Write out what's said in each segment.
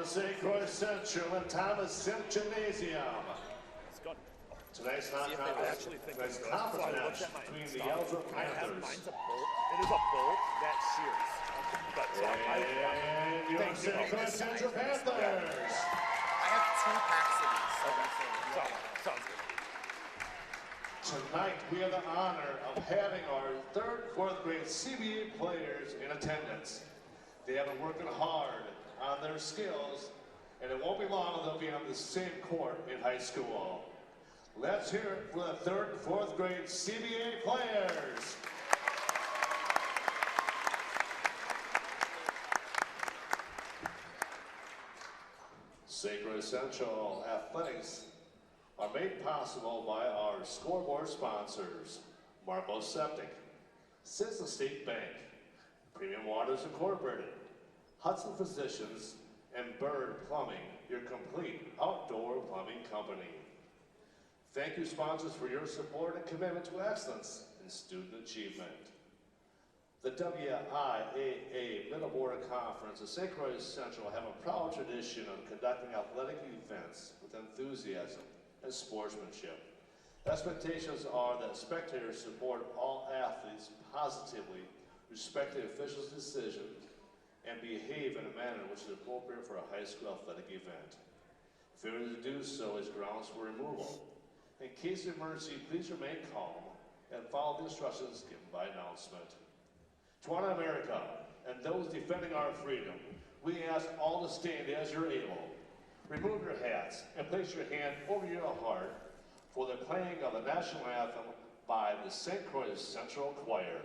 St. Croix Central and Thomas Gymnasium. Tonight's conference match between the Ellsworth Panthers. Mine's a bolt. It is a bolt that shears. But and your St. Croix Central Panthers. I have 2 packs of these. Okay. Sounds good. Tonight we have the honor of having our 3rd, 4th grade CBA players in attendance. They have been working hard on their skills, and it won't be long they'll be on the same court in high school. Let's hear it for the 3rd and 4th grade CBA players. St. Croix Central Athletics are made possible by our scoreboard sponsors, Marco Septic, Citizen State Bank, Premium Waters Incorporated, Hudson Physicians, and Bird Plumbing, your complete outdoor plumbing company. Thank you, sponsors, for your support and commitment to excellence in student achievement. The WIAA Middle Board Conference at St. Croix Central have a proud tradition of conducting athletic events with enthusiasm and sportsmanship. Expectations are that spectators support all athletes positively, respect the officials' decisions, and behave in a manner which is appropriate for a high school athletic event. Failure to do so is grounds for removal. In case of emergency, please remain calm and follow the instructions given by announcement. To honor America and those defending our freedom, we ask all to stand as you're able. Remove your hats and place your hand over your heart for the playing of the national anthem by the St. Croix Central Choir.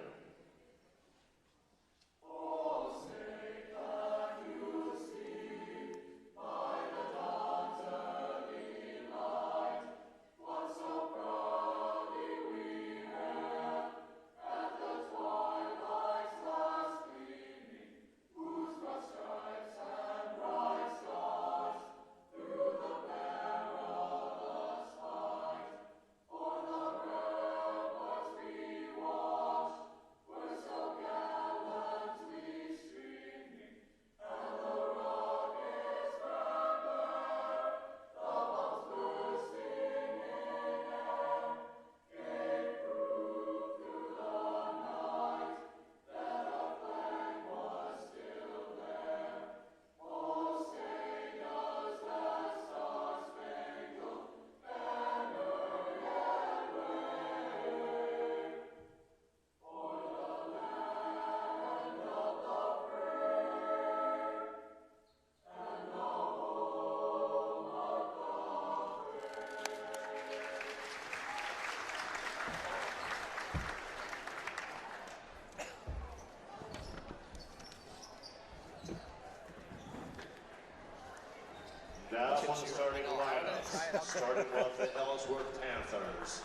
Now from the starting lineup, starting with the Ellsworth Panthers.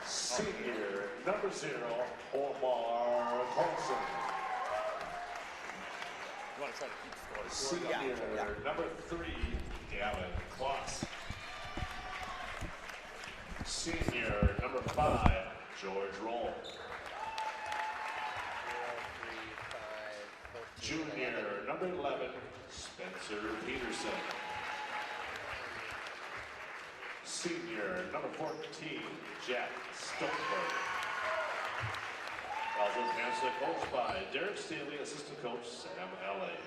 Senior, number 0, Omar Colson. You want to try to keep score? Senior, number 3, Gavin Croix. Senior, number 5, George Roll. Junior, number 11, Spencer Peterson. Senior, number 14, Jack Stoneberg. Ellsworth Panthers coached by Derek Staley, assistant coach Sam L.A.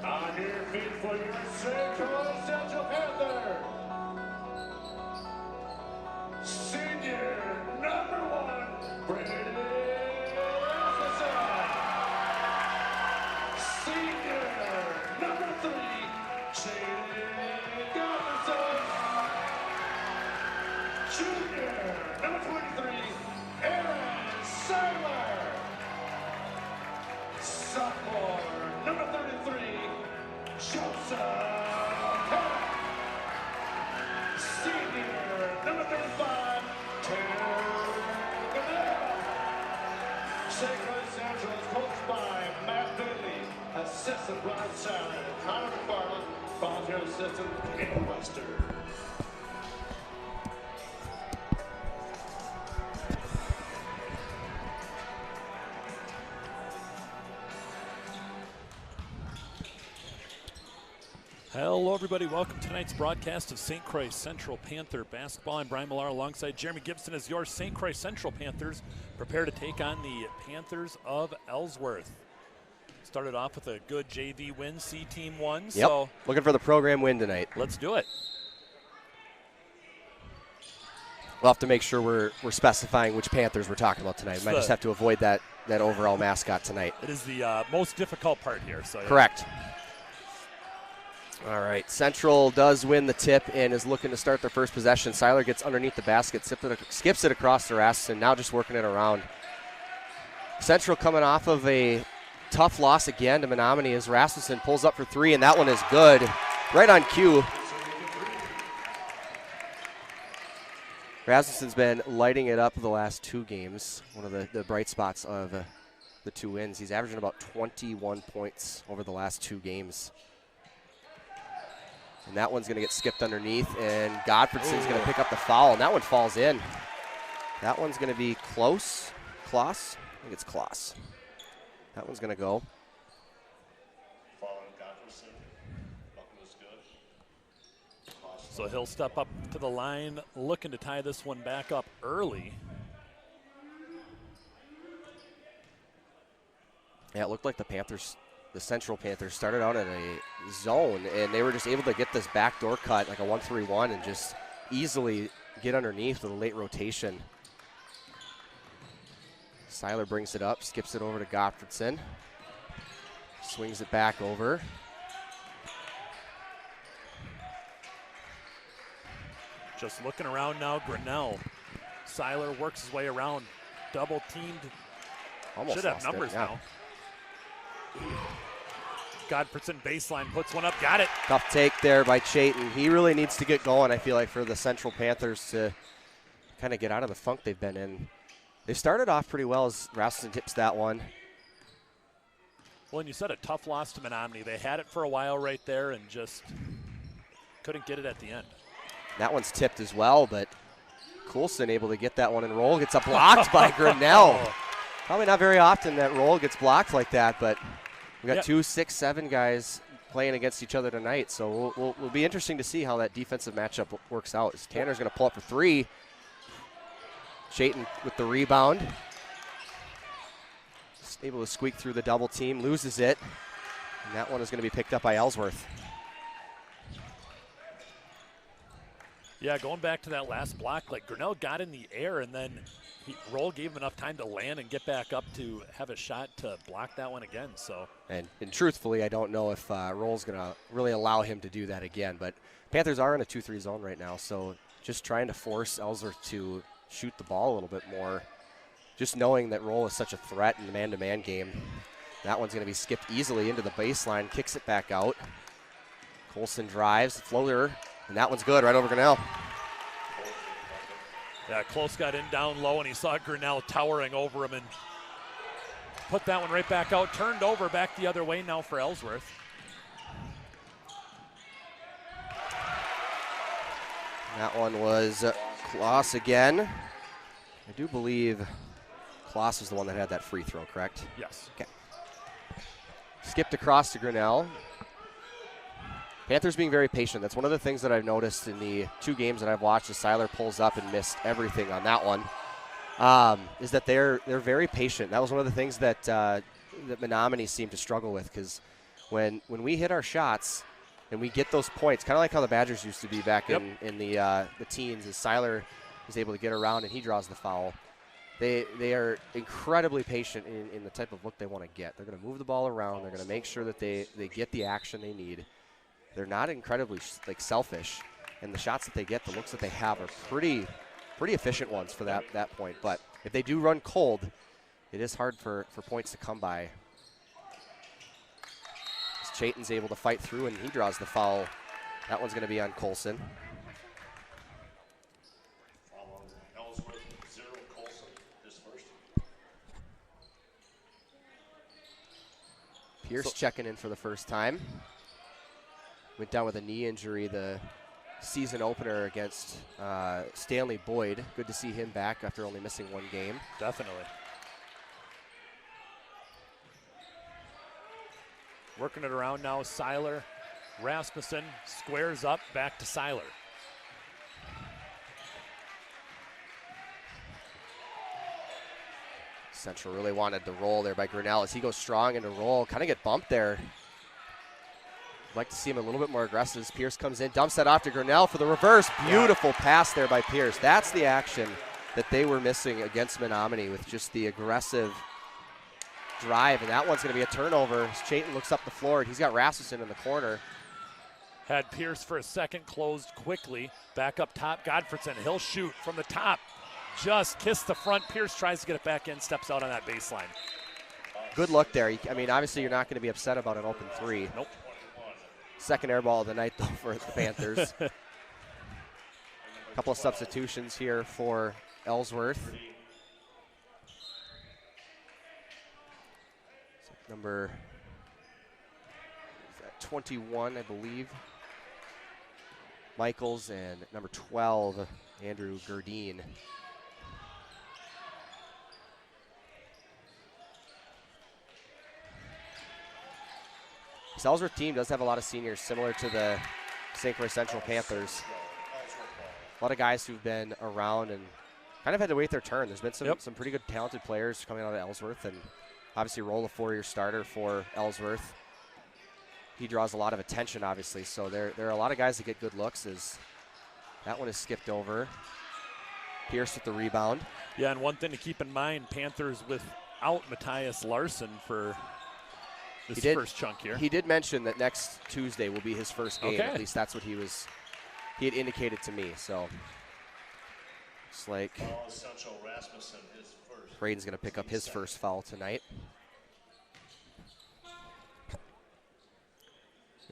On your feet for your St. Croix Central Panther. Senior, number 1, Brandon Ellsworth. Senior, number 3, Jaden Gutherson. Junior, number 23, Aaron Seiler. Sophomore, number 33, Joseph. Senior, number 35, St. Croix Central is coached by Matt Bailey, assistant Brian Salmon, Connor McFarland, volunteer assistant Kate Wester. Hello, everybody. Welcome to tonight's broadcast of St. Croix Central Panther basketball. I'm Brian Millar alongside Jeremy Gibson as your St. Croix Central Panthers prepare to take on the Panthers of Ellsworth. Started off with a good JV win, C Team won. Yep. So Looking for the program win tonight. let's do it. We'll have to make sure we're specifying which Panthers we're talking about tonight. We might just have to avoid that overall mascot tonight. It is the most difficult part here. So yeah. Correct. All right, Central does win the tip and is looking to start their first possession. Seiler gets underneath the basket, skips it across the Rasmussen, now just working it around. Central coming off of a tough loss again to Menominee as Rasmussen pulls up for three, and that one is good. Right on cue. Rasmussen's been lighting it up the last two games, one of the bright spots of the two wins. He's averaging about 21 points over the last two games. And that one's going to get skipped underneath, and Godfredson's going to pick up the foul, and that one falls in. That one's going to be Kloss. I think it's Kloss. That one's going to go. So he'll step up to the line, looking to tie this one back up early. Yeah, it looked like the Central Panthers started out in a zone, and they were just able to get this backdoor cut, like a 1-3-1, and just easily get underneath with a late rotation. Seiler brings it up, skips it over to Gottfredson, swings it back over. Just looking around now, Grinnell. Seiler works his way around, double teamed. Almost should have lost it, numbers yeah. now. Godfredson baseline puts one up, got it. Tough take there by Chayton. He really needs to get going, I feel like, for the Central Panthers to kind of get out of the funk they've been in. They started off pretty well as Rasmussen tips that one. Well, and you said a tough loss to Menominee. They had it for a while right there and just couldn't get it at the end. That one's tipped as well, but Coulson able to get that one and roll. Gets a blocked by Grinnell. Probably not very often that roll gets blocked like that, but we got 2 6'7" guys playing against each other tonight, so we'll be interesting to see how that defensive matchup works out. As Tanner's going to pull up for three. Chayton with the rebound. Just able to squeak through the double team, loses it, and that one is going to be picked up by Ellsworth. Yeah, going back to that last block, like Grinnell got in the air and then Roll gave him enough time to land and get back up to have a shot to block that one again. So, and truthfully, I don't know if Roll's going to really allow him to do that again. But Panthers are in a 2-3 zone right now, so just trying to force Ellsworth to shoot the ball a little bit more. Just knowing that Roll is such a threat in the man-to-man game. That one's going to be skipped easily into the baseline, kicks it back out. Coulson drives, floater, and that one's good right over Grinnell. Yeah, Close got in down low, and he saw Grinnell towering over him and put that one right back out. Turned over back the other way now for Ellsworth. That one was Kloss again. I do believe Kloss was the one that had that free throw, correct? Yes. Okay. Skipped across to Grinnell. Panthers being very patient. That's one of the things that I've noticed in the two games that I've watched as Seiler pulls up and missed everything on that one, is that they're very patient. That was one of the things that that Menominee seemed to struggle with, because when we hit our shots and we get those points, kind of like how the Badgers used to be back in the teens, as Seiler is able to get around and he draws the foul. They are incredibly patient in the type of look they want to get. They're going to move the ball around. They're going to make sure that they get the action they need. They're not incredibly selfish, and the shots that they get, the looks that they have are pretty efficient ones for that point. But if they do run cold, it is hard for points to come by. As Chayton's able to fight through, and he draws the foul. That one's going to be on Coulson. Pierce checking in for the first time. Went down with a knee injury the season opener against Stanley Boyd. Good to see him back after only missing one game. Definitely. Working it around now, Seiler Rasmussen squares up back to Seiler. Central really wanted the roll there by Grinnell as he goes strong into roll. Kind of get bumped there. I'd like to see him a little bit more aggressive as Pierce comes in, dumps that off to Grinnell for the reverse. Beautiful pass there by Pierce. That's the action that they were missing against Menominee, with just the aggressive drive, and that one's going to be a turnover. As Chayton looks up the floor, and he's got Rasmussen in the corner. Had Pierce for a second, closed quickly. Back up top, Godfredson. He'll shoot from the top. Just kissed the front. Pierce tries to get it back in, steps out on that baseline. Good look there. I mean, obviously you're not going to be upset about an open three. Nope. Second air ball of the night, though, for the Panthers. A couple of substitutions here for Ellsworth. Number 21, I believe, Michaels, and number 12, Andrew Gerdine. This Ellsworth team does have a lot of seniors, similar to the St. Croix Central Panthers. A lot of guys who've been around and kind of had to wait their turn. There's been some pretty good talented players coming out of Ellsworth, and obviously Roll, a four-year starter for Ellsworth. He draws a lot of attention, obviously, so there are a lot of guys that get good looks. As that one is skipped over. Pierce with the rebound. Yeah, and one thing to keep in mind, Panthers without Matthias Larson for this first chunk here. He did mention that next Tuesday will be his first game. Okay. At least that's what he had indicated to me. So it's like Braden's going to pick up his first foul tonight.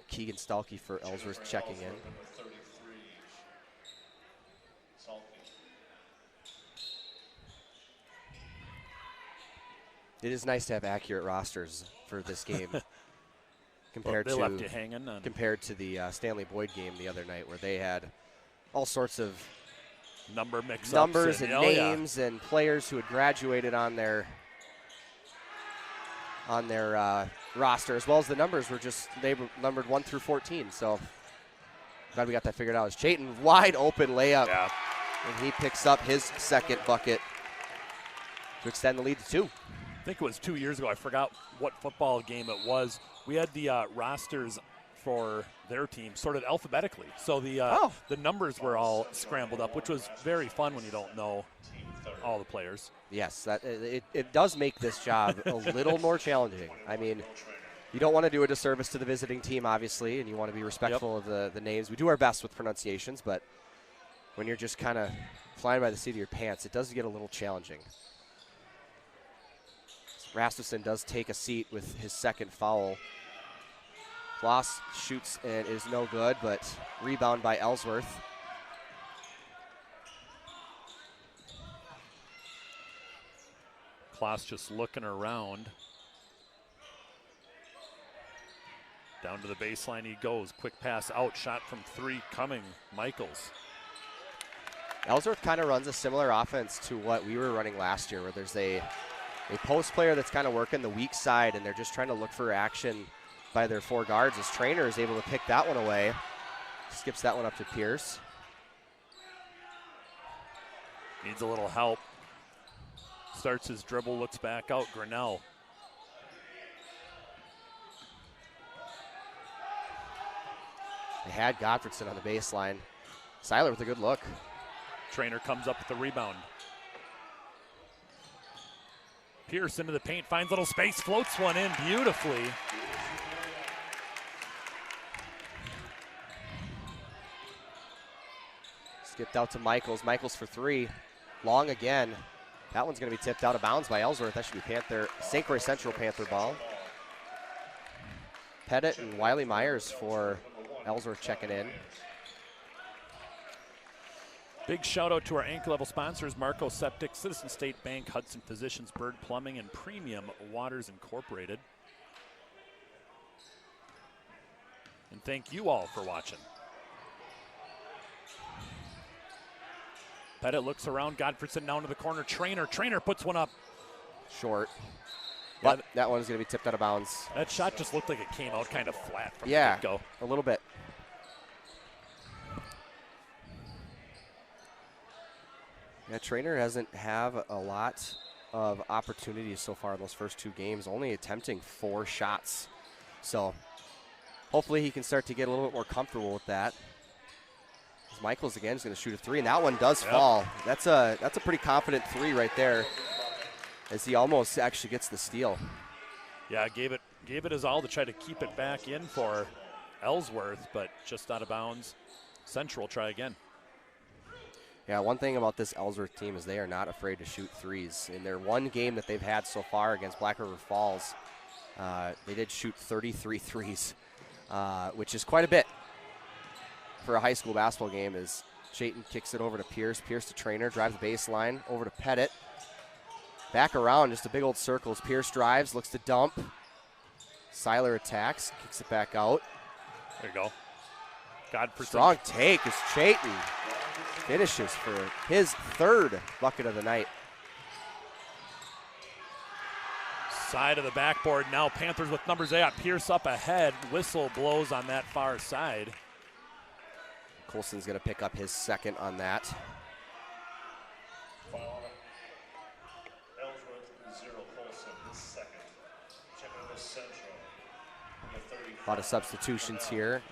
Keegan Stalkey for Ellsworth checking in. It is nice to have accurate rosters for this game compared they left you hanging compared to the Stanley Boyd game the other night, where they had all sorts of numbers and names and players who had graduated on their roster, as well as the numbers were they were numbered 1 through 14. So glad we got that figured out. As Chayton, wide open layup, and he picks up his second bucket to extend the lead to 2. I think it was 2 years ago. I forgot what football game it was. We had the rosters for their team sorted alphabetically, so the numbers were all scrambled up, which was very fun when you don't know all the players. Yes, it does make this job a little more challenging. I mean, you don't want to do a disservice to the visiting team, obviously, and you want to be respectful of the names. We do our best with pronunciations, but when you're just kind of flying by the seat of your pants, it does get a little challenging. Rasmussen does take a seat with his second foul. Floss shoots and is no good, but rebound by Ellsworth. Kloss just looking around. Down to the baseline he goes. Quick pass out, shot from 3 coming. Michaels. Ellsworth kind of runs a similar offense to what we were running last year, where there's a post player that's kind of working the weak side, and they're just trying to look for action by their 4 guards. As Trainer is able to pick that one away. Skips that one up to Pierce. Needs a little help. Starts his dribble, looks back out. Grinnell. They had Godfredson on the baseline. Seiler with a good look. Trainer comes up with the rebound. Pierce into the paint, finds little space, floats one in beautifully. Skipped out to Michaels. Michaels for 3. Long again. That one's going to be tipped out of bounds by Ellsworth. That should be St. Croix Central Panther ball. Pettit and Wiley Myers for Ellsworth checking in. Big shout out to our anchor level sponsors, Marco Septic, Citizen State Bank, Hudson Physicians, Bird Plumbing, and Premium Waters Incorporated. And thank you all for watching. Pettit looks around, Godfredson down to the corner. Trainer puts one up. Short. But that one's going to be tipped out of bounds. That shot just looked like it came out kind of flat from the Yeah, get-go. a little bit. Yeah, Trainer doesn't have a lot of opportunities so far in those first 2 games, only attempting 4 shots. So hopefully he can start to get a little bit more comfortable with that. Michaels again is going to shoot a 3, and that one does fall. That's a pretty confident 3 right there, as he almost actually gets the steal. Yeah, gave it his all to try to keep it back in for Ellsworth, but just out of bounds. Central try again. Yeah, one thing about this Ellsworth team is they are not afraid to shoot 3s. In their 1 game that they've had so far against Black River Falls, they did shoot 33 threes, which is quite a bit for a high school basketball game. As Chayton kicks it over to Pierce. Pierce to Trainer, drives the baseline, over to Pettit. Back around, just a big old circle as Pierce drives, looks to dump. Seiler attacks, kicks it back out. There you go. Godfrey. Strong take as Chayton finishes for his 3rd bucket of the night. Side of the backboard now. Panthers with numbers. They got Pierce up ahead. Whistle blows on that far side. Colson's going to pick up his 2nd on that. Foul. Ellsworth 0, Colson his 2nd. Checking with Central. A lot of substitutions here.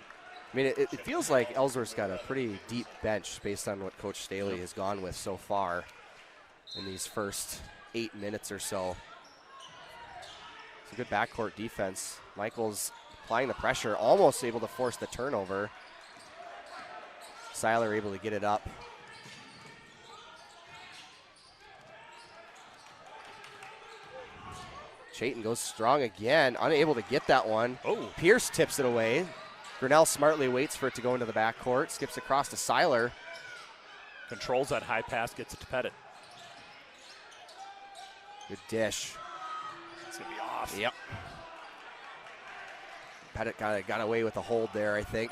I mean, it feels like Ellsworth's got a pretty deep bench based on what Coach Staley has gone with so far in these first 8 minutes or so. It's a good backcourt defense. Michaels applying the pressure, almost able to force the turnover. Seiler able to get it up. Chayton goes strong again, unable to get that one. Oh. Pierce tips it away. Grinnell smartly waits for it to go into the backcourt, skips across to Seiler. Controls that high pass, gets it to Pettit. Good dish. It's going to be off. Yep. Pettit got away with a hold there, I think.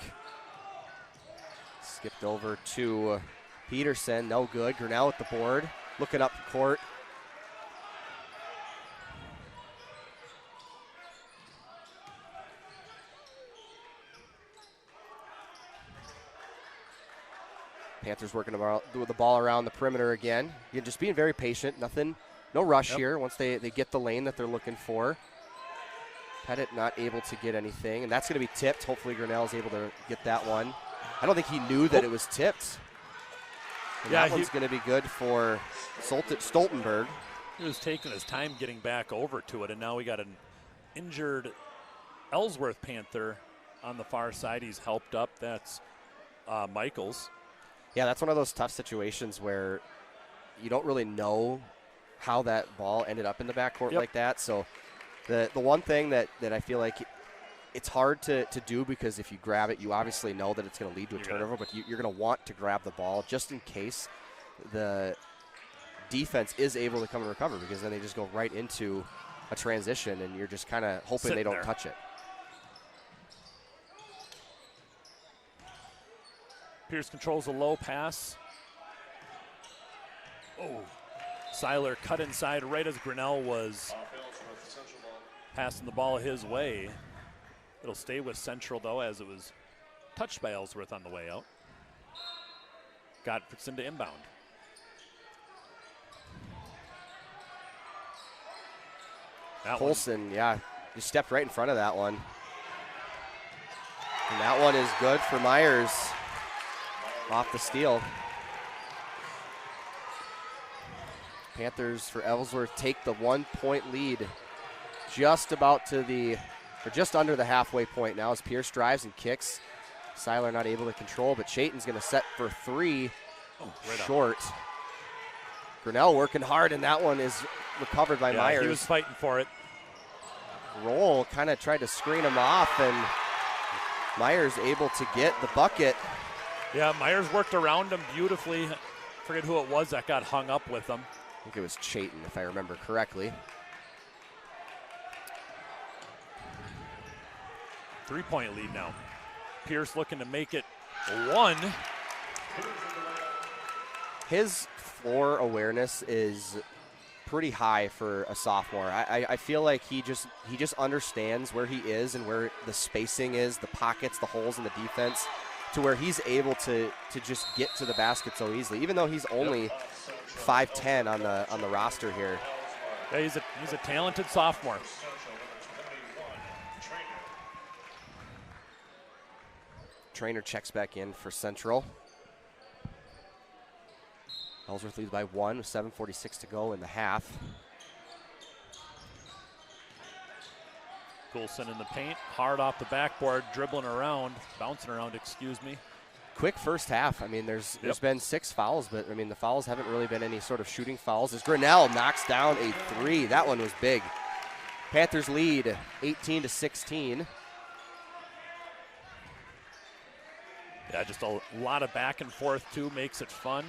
Skipped over to Peterson, no good. Grinnell with the board, looking up the court. Panthers working with the ball around the perimeter again. Again, just being very patient. No rush here once they get the lane that they're looking for. Pettit not able to get anything, and that's going to be tipped. Hopefully Grinnell is able to get that one. I don't think he knew that it was tipped. And that one's going to be good for Stoltenberg. He was taking his time getting back over to it, and now we got an injured Ellsworth Panther on the far side. He's helped up. That's Michaels. Yeah, that's one of those tough situations where you don't really know how that ball ended up in the backcourt like that. So the one thing that I feel like it's hard to do, because if you grab it, you obviously know that it's going to lead to a turnover, but you're going to want to grab the ball just in case the defense is able to come and recover, because then they just go right into a transition and you're just kind of hoping they don't touch it. Pierce controls a low pass. Oh, Seiler cut inside right as Grinnell was passing the ball his way. It'll stay with Central, though, as it was touched by Ellsworth on the way out. Godfreyson to inbound. Colson, just stepped right in front of that one. And that one is good for Myers off the steal. Panthers for Ellsworth take the 1-point lead just under the halfway point now as Pierce drives and kicks. Seiler not able to control, but Chayton's going to set for 3. Short. Grinnell working hard, and that one is recovered by Myers. He was fighting for it. Roll kind of tried to screen him off, and Myers able to get the bucket. Yeah, Myers worked around him beautifully. Forget who it was that got hung up with him. I think it was Chayton, if I remember correctly. 3-point lead now. Pierce looking to make it 1. His floor awareness is pretty high for a sophomore. I feel like he just understands where he is and where the spacing is, the pockets, the holes in the defense, to where he's able to just get to the basket so easily, even though he's only 5'10" on the roster here. Yeah, he's a talented sophomore. Trainer checks back in for Central. Ellsworth leads by 1 with 7:46 to go in the half. Coulson in the paint, hard off the backboard, dribbling around, bouncing around, excuse me. Quick first half. I mean, there's been 6 fouls, but I mean, the fouls haven't really been any sort of shooting fouls. As Grinnell knocks down a 3. That one was big. Panthers lead 18-16. Yeah, just a lot of back and forth, too, makes it fun.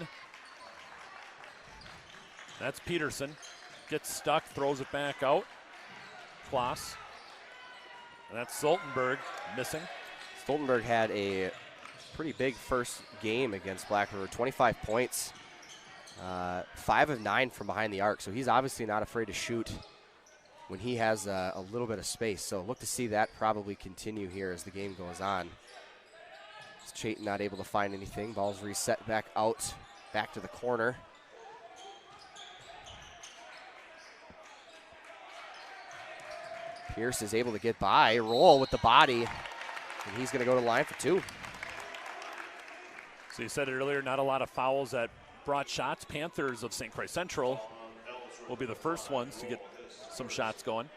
That's Peterson. Gets stuck, throws it back out. Kloss. And that's Stoltenberg missing. Stoltenberg had a pretty big first game against Black River, 25 points, 5 of 9 from behind the arc. So he's obviously not afraid to shoot when he has a little bit of space. So look to see that probably continue here as the game goes on. Chayton not able to find anything. Ball's reset back out, back to the corner. Pierce is able to get by, roll with the body, and he's going to go to the line for 2. So you said it earlier, not a lot of fouls that brought shots. Panthers of St. Croix Central will be the first ones to get some shots going.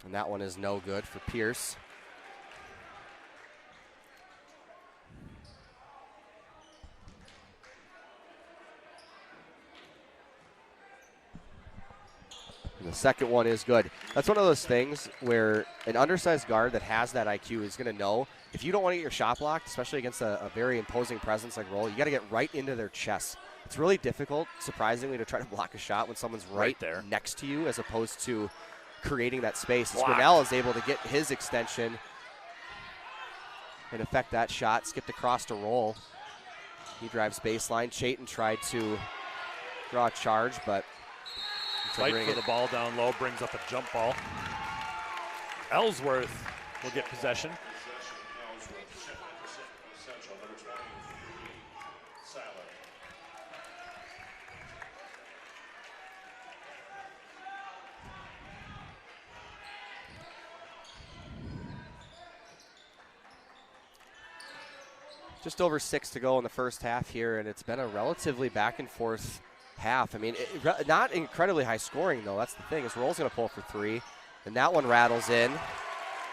And that one is no good for Pierce. And the second one is good. That's one of those things where an undersized guard that has that IQ is going to know if you don't want to get your shot blocked, especially against a very imposing presence like Roll, you got to get right into their chest. It's really difficult, surprisingly, to try to block a shot when someone's right there next to you as opposed to creating that space. Grinnell is able to get his extension and affect that shot. Skipped across to Roll. He drives baseline. Chayton tried to draw a charge, but fight for the ball down low, brings up a jump ball. Ellsworth will get possession. Just over 6 to go in the first half here, and it's been a relatively back and forth half. I mean, not incredibly high scoring, though. That's the thing, is Roll's going to pull for 3, and that one rattles in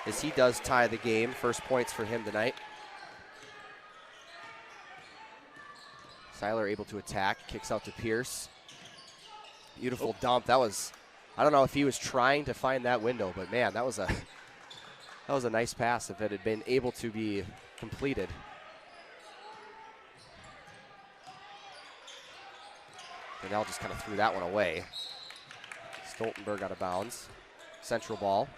as he does tie the game. First points for him tonight. Seiler able to attack, kicks out to Pierce. Beautiful dump. That was, I don't know if he was trying to find that window, but man, that was a nice pass if it had been able to be completed. Grinnell just kind of threw that one away. Stoltenberg out of bounds. Central ball.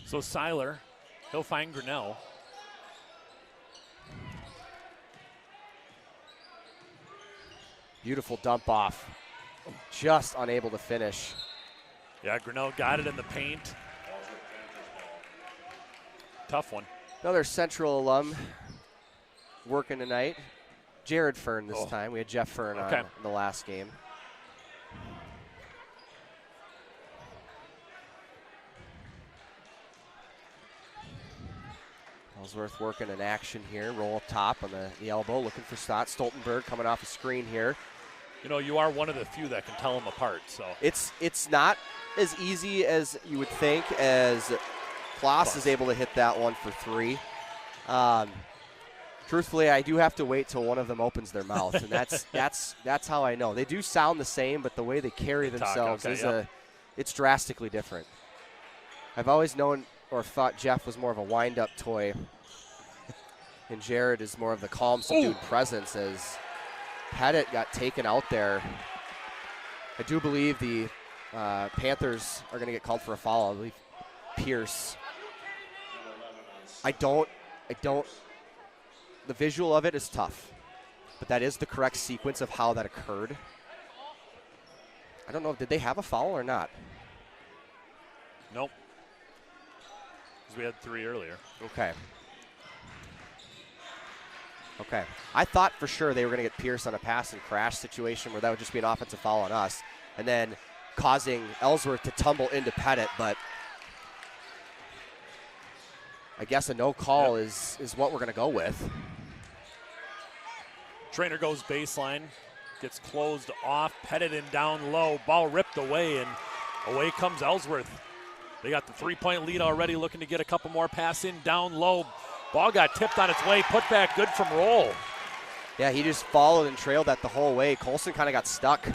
So Seiler, he'll find Grinnell. Beautiful dump off. Just unable to finish. Yeah, Grinnell got it in the paint. Tough one. Another Central alum working tonight. Jared Fern this time. We had Jeff Fern on in the last game. Ellsworth working an action here. Roll up top on the elbow, looking for Stott. Stoltenberg coming off a screen here. You know, you are one of the few that can tell them apart. So it's not as easy as you would think, as Kloss is able to hit that one for 3. Truthfully, I do have to wait till one of them opens their mouth, and that's how I know. They do sound the same, but the way they carry themselves it's drastically different. I've always known, or thought Jeff was more of a wind-up toy, and Jared is more of the calm, subdued presence as Pettit got taken out there. I do believe the Panthers are going to get called for a foul. I believe Pierce. I don't, the visual of it is tough, but that is the correct sequence of how that occurred. I don't know, did they have a foul or not? Nope. Because we had 3 earlier. Okay. Okay. I thought for sure they were going to get Pierce on a pass and crash situation where that would just be an offensive foul on us, and then causing Ellsworth to tumble into Pettit, but I guess a no call is what we're going to go with. Trainer goes baseline, gets closed off, Pettit in down low, ball ripped away, and away comes Ellsworth. They got the 3-point lead already, looking to get a couple more pass in down low. Ball got tipped on its way, put back good from Roll. Yeah, he just followed and trailed that the whole way. Colson kind of got stuck.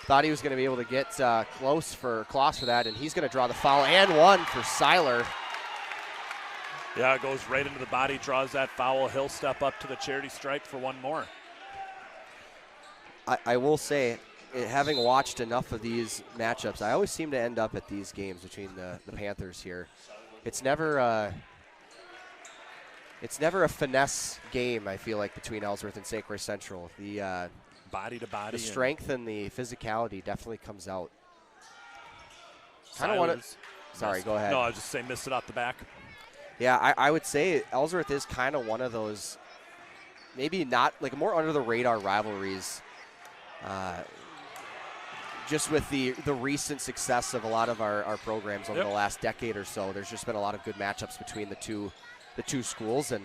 Thought he was going to be able to get close for that, and he's going to draw the foul and one for Seiler. Yeah, it goes right into the body, draws that foul. He'll step up to the charity stripe for one more. I will say, having watched enough of these matchups, I always seem to end up at these games between the Panthers here. It's never a finesse game, I feel like, between Ellsworth and St. Croix Central. The body to body. The strength and the physicality definitely comes out. Kind of want to. Sorry, go ahead. No, I was just saying, missed it out the back. Yeah, I would say Ellsworth is kind of one of those, maybe not like more under the radar rivalries. Just with the recent success of a lot of our programs over the last decade or so, there's just been a lot of good matchups between the two schools, and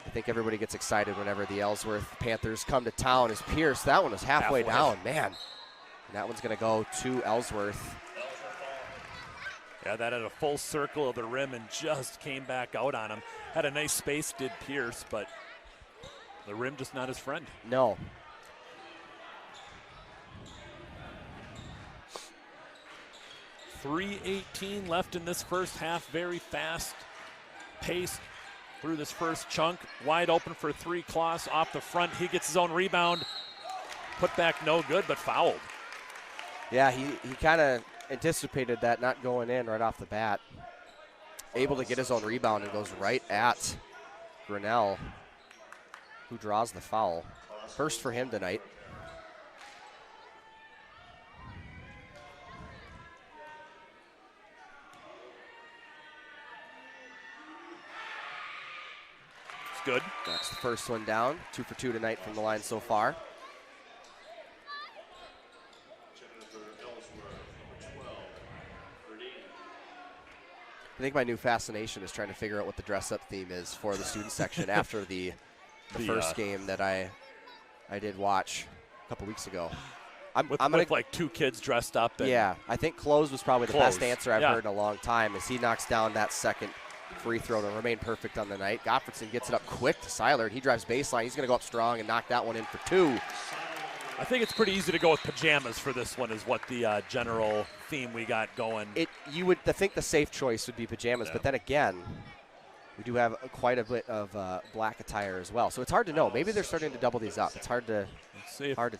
I think everybody gets excited whenever the Ellsworth Panthers come to town. As Pierce, that one was halfway down, man. And that one's going to go to Ellsworth. Yeah, that had a full circle of the rim and just came back out on him. Had a nice space, did Pierce, but the rim just not his friend. No. .318 left in this first half. Very fast pace through this first chunk. Wide open for 3. Kloss off the front. He gets his own rebound. Put back no good, but fouled. Yeah, he kind of anticipated that not going in right off the bat. Able to get his own rebound and goes right at Grinnell, who draws the foul. First for him tonight. It's good. That's the first one down. 2 for 2 tonight from the line so far. I think my new fascination is trying to figure out what the dress-up theme is for the student section after the first game that I did watch a couple weeks ago. I'm with like 2 kids dressed up. And yeah, I think close was probably the best answer I've heard in a long time, as he knocks down that second free throw to remain perfect on the night. Gottfredson gets it up quick to Seiler. He drives baseline. He's going to go up strong and knock that one in for 2. I think it's pretty easy to go with pajamas for this one, is what the general theme we got going. You would think the safe choice would be pajamas, but then again, we do have quite a bit of black attire as well. So it's hard to know. Maybe they're starting to double these up. It's hard to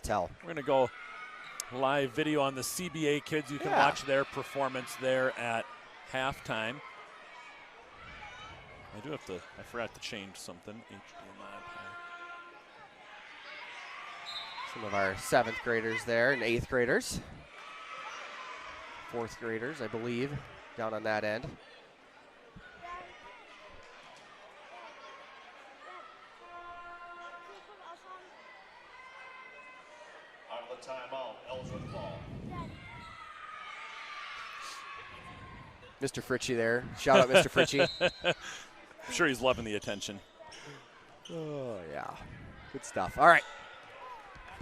tell. We're going to go live video on the CBA kids. You can watch their performance there at halftime. I forgot to change something. HDMI. Some of our 7th graders there and 8th graders. 4th graders, I believe, down on that end. Out of the timeout, Ellsworth ball. Mr. Fritchie there. Shout out, Mr. Fritchie. I'm sure he's loving the attention. Oh, yeah. Good stuff. All right.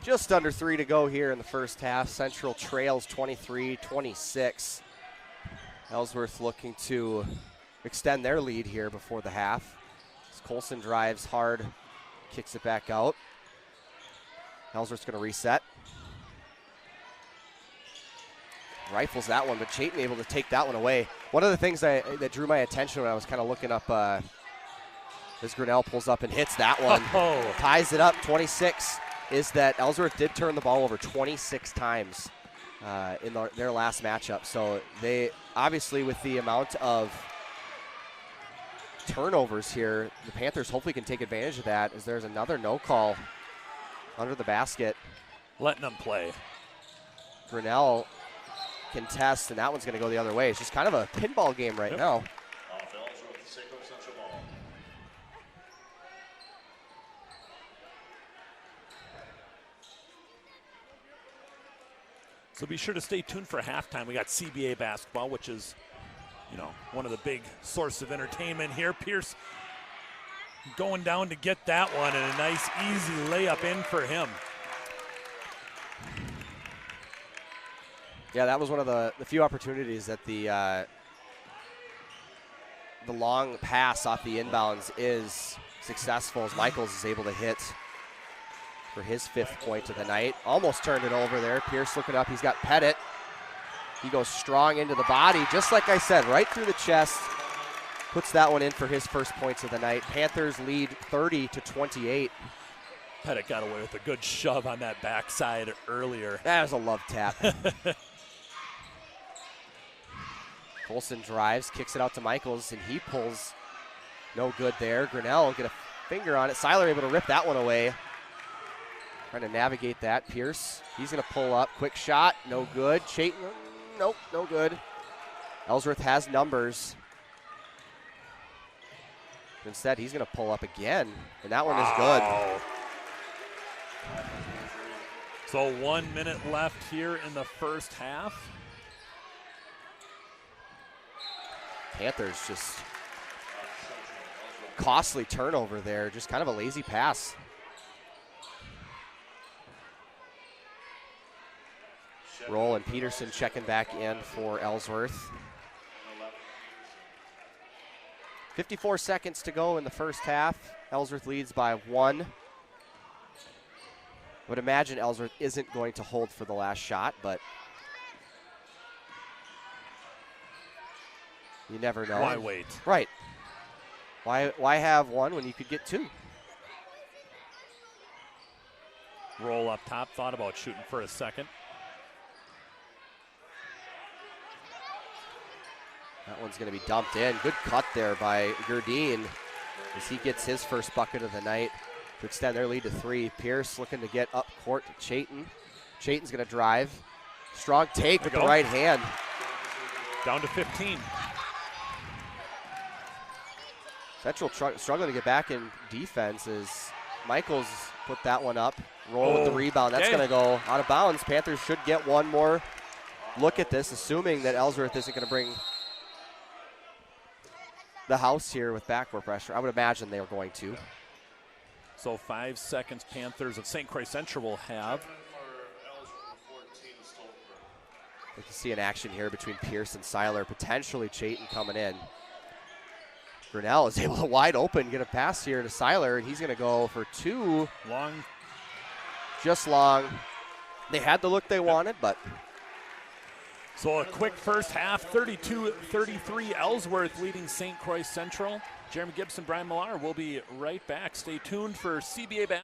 Just under 3 to go here in the first half. Central trails 23-26. Ellsworth looking to extend their lead here before the half. As Colson drives hard, kicks it back out. Ellsworth's going to reset. rifles that one, but Chayton able to take that one away. One of the things that drew my attention when I was kind of looking up, as Grinnell pulls up and hits that one, ties it up 26, is that Ellsworth did turn the ball over 26 times in their last matchup. So they, obviously with the amount of turnovers here, the Panthers hopefully can take advantage of that, as there's another no call under the basket. Letting them play. Grinnell contest, and that one's going to go the other way. It's just kind of a pinball game right now. Off Ellsworth, St. Croix Central ball. So be sure to stay tuned for halftime. We got CBA basketball, which is, you know, one of the big sources of entertainment here. Pierce going down to get that one, and a nice easy layup in for him. Yeah, that was one of the few opportunities that the long pass off the inbounds is successful, as Michaels is able to hit for his 5th point of the night. Almost turned it over there. Pierce looking up. He's got Pettit. He goes strong into the body, just like I said, right through the chest. Puts that one in for his first points of the night. Panthers lead 30-28. Pettit got away with a good shove on that backside earlier. That was a love tap. Colson drives, kicks it out to Michaels, and he pulls. No good there. Grinnell get a finger on it. Seiler able to rip that one away. Trying to navigate that. Pierce, he's going to pull up. Quick shot, no good. Chayton, nope, no good. Ellsworth has numbers. Instead, he's going to pull up again, and that one is good. So 1 minute left here in the first half. Panthers just costly turnover there, just kind of a lazy pass. Roll and Peterson checking back in for Ellsworth. 54 seconds to go in the first half. Ellsworth leads by 1. I would imagine Ellsworth isn't going to hold for the last shot, but you never know. Why wait? Right. Why have one when you could get 2? Roll up top, thought about shooting for a second. That one's going to be dumped in. Good cut there by Gerdine as he gets his first bucket of the night to extend their lead to 3. Pierce looking to get up court to Chayton. Chayton's going to drive. Strong take with the right hand. Down to 15. Central struggling to get back in defense as Michaels put that one up. Roll with the rebound. That's going to go out of bounds. Panthers should get one more look at this, assuming that Ellsworth isn't going to bring the house here with backcourt pressure. I would imagine they are going to. So 5 seconds Panthers of St. Croix Central will have. We can see an action here between Pierce and Seiler, potentially Chayton coming in. Grinnell is able to wide open, get a pass here to Seiler, and he's going to go for 2. Long. Just long. They had the look they wanted, but. So a quick first half, 32-33, Ellsworth leading St. Croix Central. Jeremy Gibson, Brian Millar will be right back. Stay tuned for CBA basketball.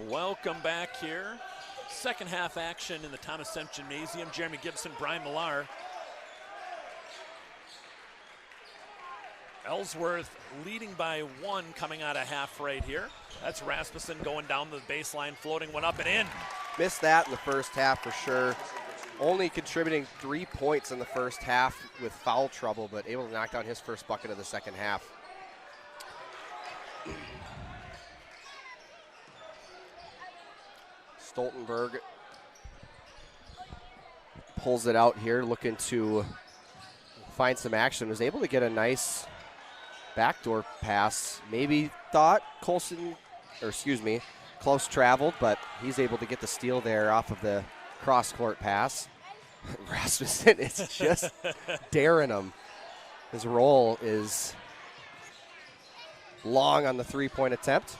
Welcome back here. Second half action in the Thomas Semp Gymnasium. Jeremy Gibson, Brian Millar. Ellsworth leading by 1 coming out of half right here. That's Rasmussen going down the baseline, floating one up and in. Missed that in the first half for sure. Only contributing 3 points in the first half with foul trouble, but able to knock down his first bucket of the second half. Stoltenberg pulls it out here, looking to find some action. Was able to get a nice backdoor pass. Maybe thought Colson, or excuse me, close traveled, but he's able to get the steal there off of the cross-court pass. Rasmussen is just daring him. His roll is long on the three-point attempt.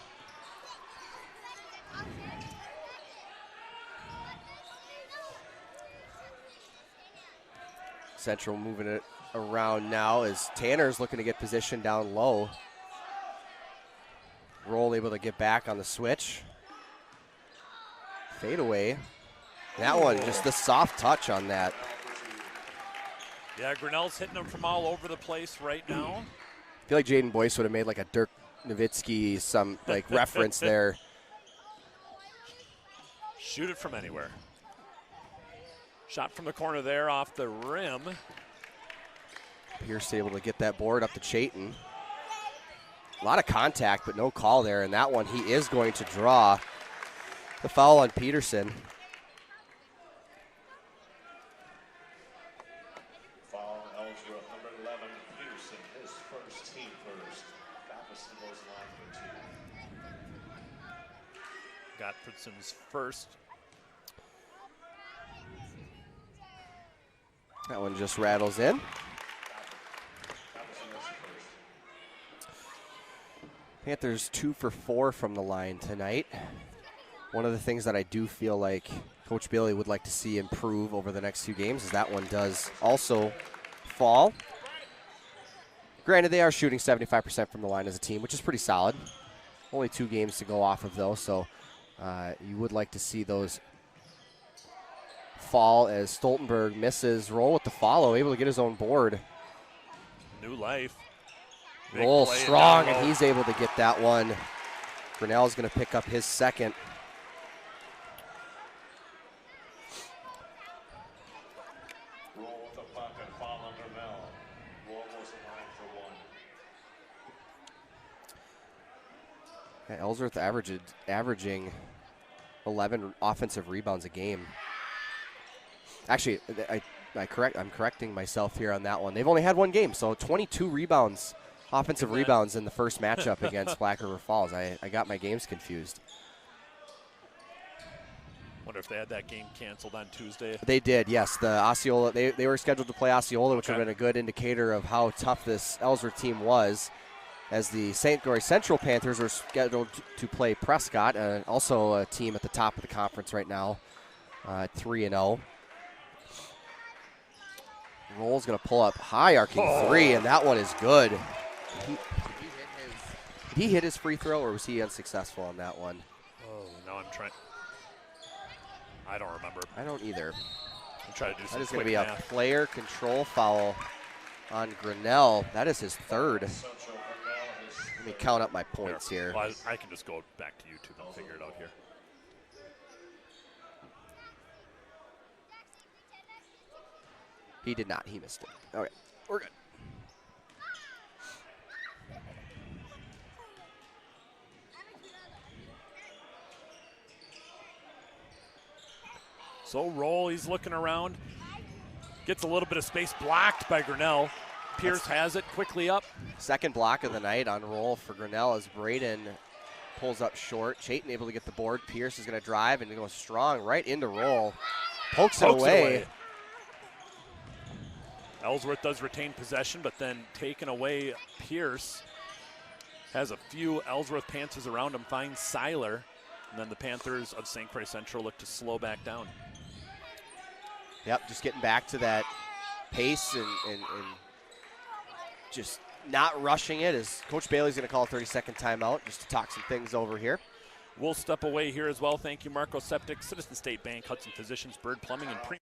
Central moving it around now as Tanner's looking to get position down low. Roll able to get back on the switch. Fade away. That one, just the soft touch on that. Yeah, Grinnell's hitting them from all over the place right now. I feel like Jaden Boyce would have made like a Dirk Nowitzki, some like reference there. Shoot it from anywhere. Shot from the corner there off the rim. Pierce able to get that board up to Chayton. A lot of contact, but no call there. And that one, he is going to draw the foul on Peterson. Foul on Ellsworth, number 11, Peterson, his first, team first. Baptist goes line for 2. Gottfridson's first. That one just rattles in. Panthers 2 for 4 from the line tonight. One of the things that I do feel like Coach Bailey would like to see improve over the next 2 games is that one does also fall. Granted, they are shooting 75% from the line as a team, which is pretty solid. Only 2 games to go off of, though, so you would like to see those fall as Stoltenberg misses. Roll with the follow, able to get his own board. New life. Big Roll play strong, down and low. he's able to get that one. Grinnell's going to pick up his second. Roll with the puck and foul on Grinnell. Roll goes to line for 1. Yeah, Ellsworth averaging 11 offensive rebounds a game. Actually, I'm correcting myself here on that one. They've only had 1 game, so 22 rebounds, offensive rebounds in the first matchup against Black River Falls. I got my games confused. Wonder if they had that game canceled on Tuesday. They did, yes. The Osceola, they were scheduled to play Osceola, which Okay. would have been a good indicator of how tough this Ellsworth team was, as the St. Croix Central Panthers were scheduled to play Prescott, also a team at the top of the conference right now, 3-0. Roll's going to pull up high, arcing 3, and that one is good. Did he hit his free throw, or was he unsuccessful on that one? Oh, now I'm trying. I don't remember. I don't either. I'm trying to do some That is going to quick be a math. player control foul on Grinnell. That is his third. Central Grinnell is Let me count up my points here. Well, I can just go back to YouTube and figure it out here. He did not. He missed it. Okay, we're good. So Roll, he's looking around. Gets a little bit of space blocked by Grinnell. Pierce has it quickly up. Second block of the night on Roll for Grinnell as Braden pulls up short. Chayton able to get the board. Pierce is going to drive and go strong right into Roll. Pokes it away. Ellsworth does retain possession, but then taken away. Pierce has a few Ellsworth Panthers around him, finds Seiler, and then the Panthers of St. Croix Central look to slow back down. Yep, just getting back to that pace and just not rushing it, as Coach Bailey's going to call a 30-second timeout just to talk some things over here. We'll step away here as well. Thank you, Marco Septic, Citizen State Bank, Hudson Physicians, Bird Plumbing, and Premium.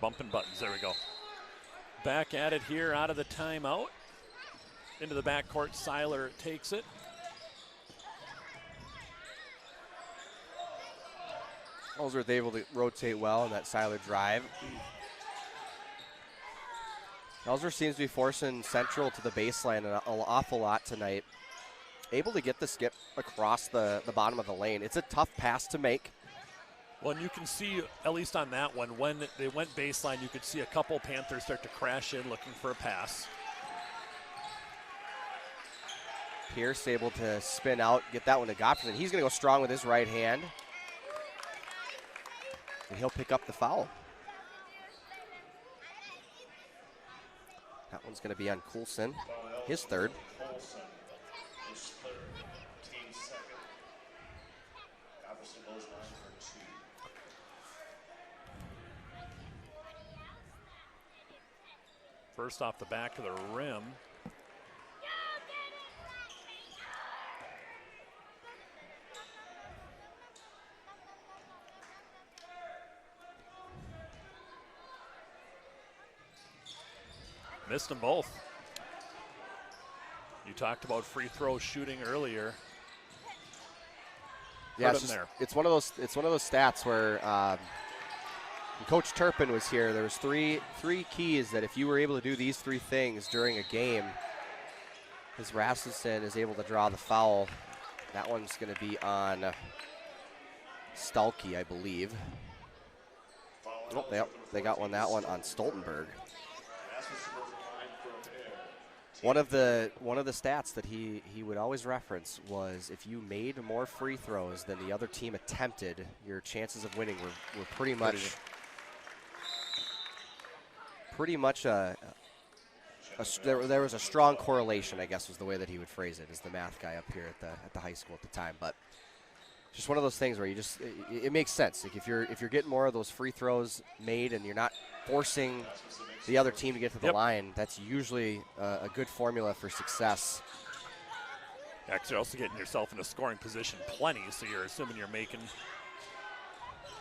Bumping buttons, there we go. Back at it here, out of the timeout. Into the backcourt, Seiler takes it. Ellsworth able to rotate well in that Seiler drive. Ellsworth seems to be forcing Central to the baseline an awful lot tonight. Able to get the skip across the bottom of the lane. It's a tough pass to make. Well, and you can see, at least on that one, when they went baseline, you could see a couple Panthers start to crash in looking for a pass. Pierce able to spin out, get that one to Gottfried. He's going to go strong with his right hand. And he'll pick up the foul. That one's going to be on Coulson, his third. First off the back of the rim. Missed them both. You talked about free throw shooting earlier. Yeah, it's one of those stats where when Coach Turpin was here, there was three keys that if you were able to do these three things during a game, as Rasmussen is able to draw the foul. That one's going to be on Stalke, I believe. Oh, they got that one on Stoltenberg. One of the stats that he would always reference was if you made more free throws than the other team attempted, your chances of winning were pretty much there was a strong correlation, I guess was the way that he would phrase it, as the math guy up here at the high school at the time. But just one of those things where you just it makes sense. Like if you're getting more of those free throws made and you're not forcing the other team to get to the line, that's usually a good formula for success. Yeah, 'cause you're also getting yourself in a scoring position plenty, so you're assuming you're making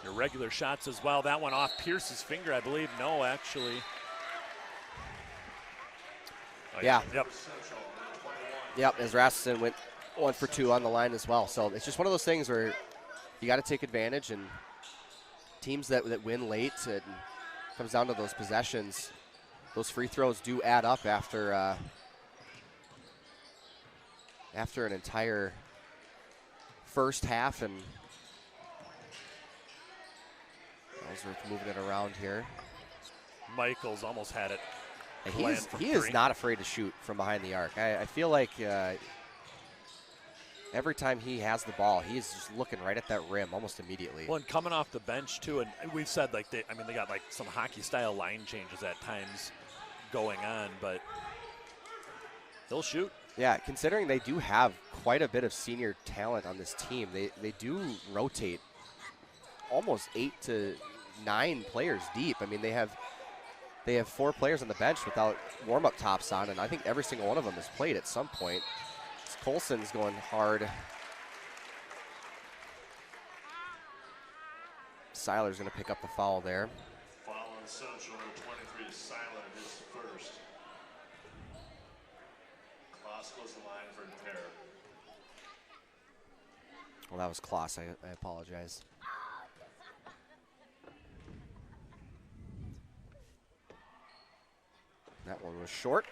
your regular shots as well. That one off Pierce's finger, I believe. No, actually. Oh, yeah. Yep. As Rasmussen went 1 for 2 on the line as well. So it's just one of those things where you got to take advantage, and teams that win late, it comes down to those possessions. Those free throws do add up after an entire first half, and Ellsworth moving it around here. Michaels almost had it. He is not afraid to shoot from behind the arc. I feel like every time he has the ball, he's just looking right at that rim almost immediately. Well, and coming off the bench too, and we've said like they got like some hockey style line changes at times going on, but they'll shoot. Yeah, considering they do have quite a bit of senior talent on this team, they do rotate almost 8 to 9 players deep. I mean, they have 4 players on the bench without warm-up tops on, and I think every single one of them has played at some point. Coulson's going hard. Seiler's going to pick up the foul there. Foul on Central, number 23, Seiler, his first. Kloss goes the line for the pair. Well, that was Kloss. I apologize. That one was short.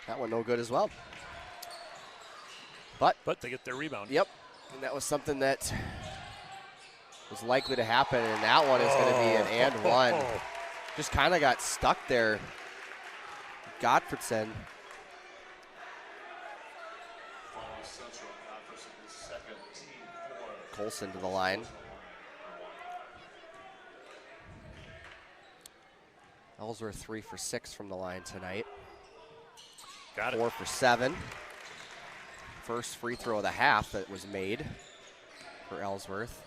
That one no good as well. But they get their rebound. yep, and that was something that was likely to happen, and that one is going to be an and one. Just kind of got stuck there. Gottfredson. Colson to the line. Ellsworth 3 for 6 from the line tonight. Got it. 4 for 7. First free throw of the half that was made for Ellsworth.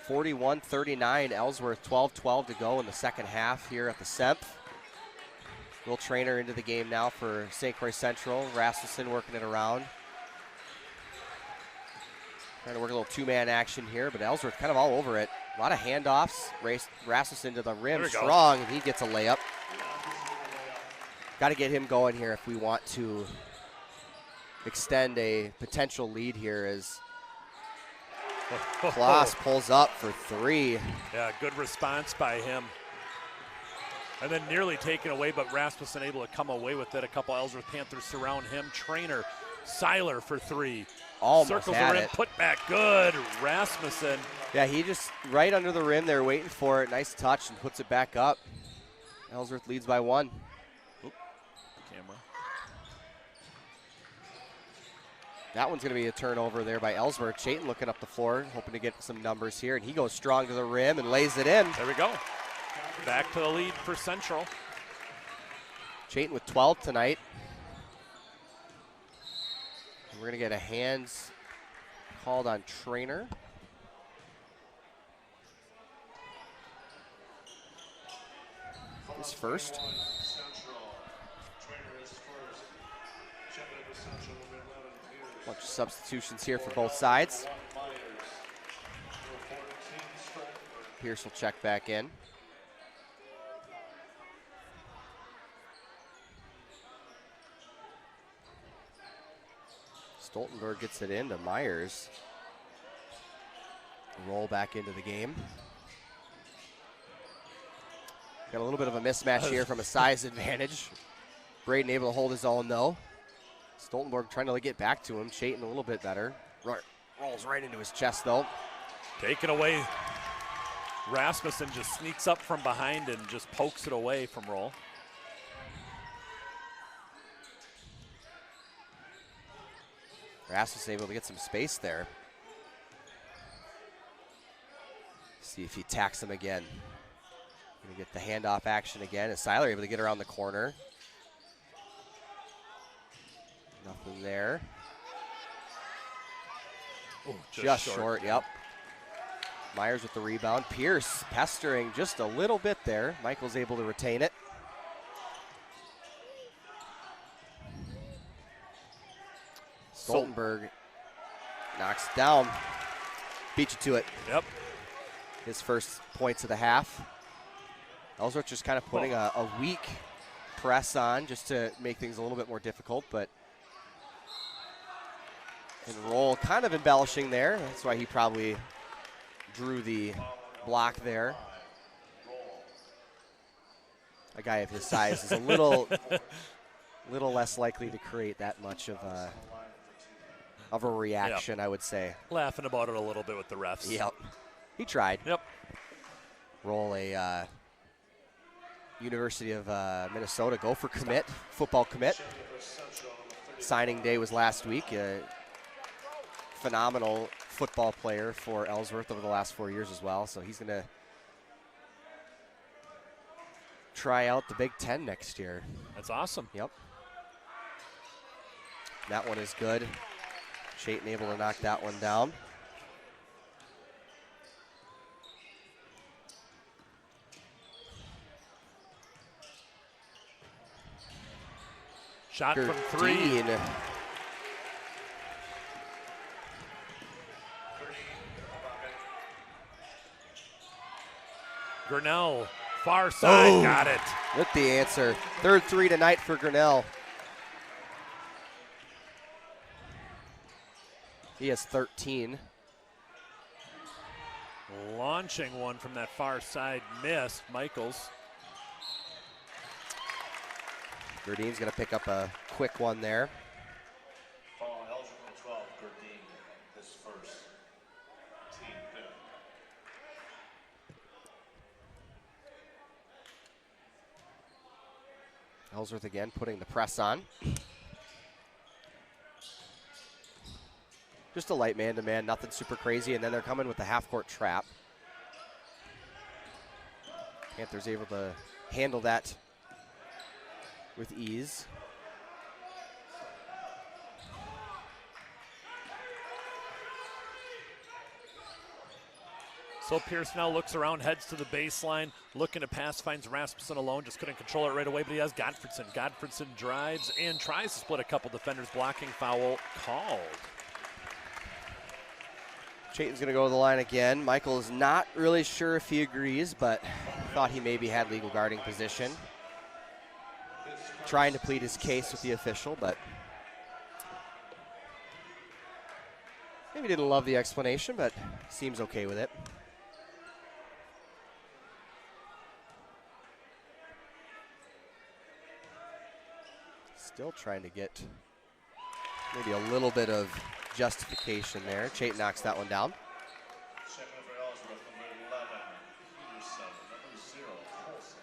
41-39, Ellsworth, 12-12 to go in the second half here at the Semp. Will Trainer into the game now for St. Croix Central. Rasmussen working it around. Trying to work a little two-man action here, but Ellsworth kind of all over it. A lot of handoffs. Rasmussen to the rim, strong, and he gets a layup. Got to get him going here if we want to extend a potential lead here as Kloss pulls up for 3. Yeah, good response by him. And then nearly taken away, but Rasmussen able to come away with it. A couple Ellsworth Panthers surround him. Trainer, Seiler for 3. Almost circles had the rim, it. put back good. Rasmussen. Yeah, he just right under the rim there waiting for it. Nice touch and puts it back up. Ellsworth leads by 1. Camera. That one's going to be a turnover there by Ellsworth. Chayton looking up the floor, hoping to get some numbers here, and he goes strong to the rim and lays it in. There we go. Back to the lead for Central. Chayton with 12 tonight. And we're going to get a hands called on Trainer. His first. Bunch of substitutions here for both sides. Pierce will check back in. Stoltenberg gets it into Myers. Roll back into the game. Got a little bit of a mismatch here from a size advantage. Braden able to hold his own though. Stoltenberg trying to get back to him. Chayton a little bit better. Rolls right into his chest though. Taken away. Rasmussen just sneaks up from behind and just pokes it away from Roll. Rasmussen able to get some space there. See if he tacks him again. Gonna get the handoff action again. Is Seiler able to get around the corner? Nothing there. Ooh, just short, yep. Myers with the rebound. Pierce pestering just a little bit there. Michael's able to retain it. Stoltenberg knocks it down. Beat you to it. Yep. His first points of the half. Ellsworth just kind of putting a weak press on just to make things a little bit more difficult, but and Roll kind of embellishing there. That's why he probably drew the block there. A guy of his size is a little less likely to create that much of a reaction, I would say. Laughing about it a little bit with the refs. Yep. He tried. Yep. Roll a University of Minnesota Gopher commit, football commit. Signing day was last week. Phenomenal football player for Ellsworth over the last 4 years as well. So he's going to try out the Big Ten next year. That's awesome. Yep. That one is good. Chayton able to knock that one down. Shot from 3. Grinnell, far side, got it. With the answer. Third 3 tonight for Grinnell. He has 13. Launching one from that far side, missed. Michaels. Gurdine's going to pick up a quick one there. Foul eligible 12, Gurdine, his first team fifth. Ellsworth again putting the press on. Just a light man-to-man, nothing super crazy, and then they're coming with the half-court trap. Panthers able to handle that with ease. So Pierce now looks around, heads to the baseline, looking to pass, finds Rasmussen alone, just couldn't control it right away, but he has Godfredson. Godfredson drives and tries to split a couple defenders, blocking foul called. Chayton's going to go to the line again. Michael is not really sure if he agrees, but thought he maybe had legal guarding position. Trying to plead his case with the official, but maybe didn't love the explanation, but seems okay with it. Still trying to get maybe a little bit of justification there. Chayton knocks that one down. Checking for Ellsworth, number 11, Peterson, number 0, Colson.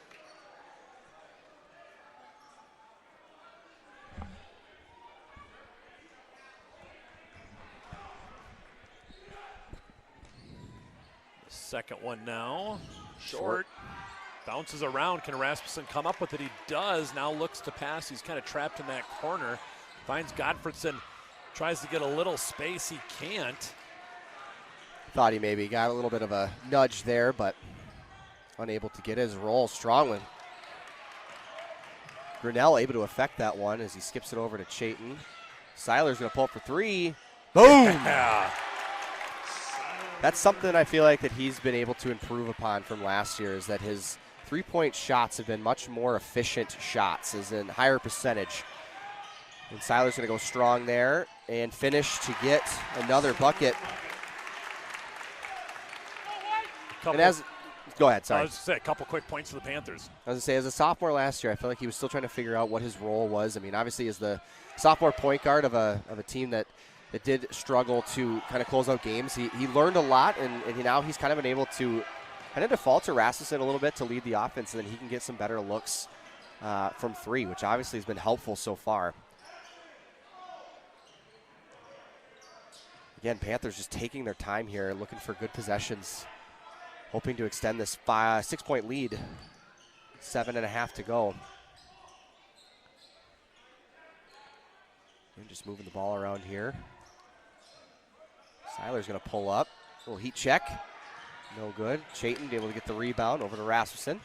Second one now, short. Bounces around, can Rasmussen come up with it? He does, now looks to pass. He's kind of trapped in that corner. Finds Godfredson, tries to get a little space, he can't. Thought he maybe got a little bit of a nudge there, but unable to get his roll. Strong one. Grinnell able to affect that one as he skips it over to Chayton. Seiler's going to pull up for three. Boom! Yeah. That's something I feel like that he's been able to improve upon from last year, is that his three-point shots have been much more efficient shots, as in higher percentage. And Seiler's going to go strong there and finish to get another bucket. And go ahead, sorry. I was going to say, a couple quick points for the Panthers. I was going to say, as a sophomore last year, I feel like he was still trying to figure out what his role was. I mean, obviously, as the sophomore point guard of a team that did struggle to kind of close out games, he learned a lot, and now he's kind of been able to kind of default to Rasmussen a little bit to lead the offense, and then he can get some better looks from three, which obviously has been helpful so far. Again, Panthers just taking their time here, looking for good possessions, hoping to extend this 6-point lead. 7.5 to go. And just moving the ball around here. Seiler's going to pull up. A little heat check. No good. Chayton able to get the rebound over to Rasmussen.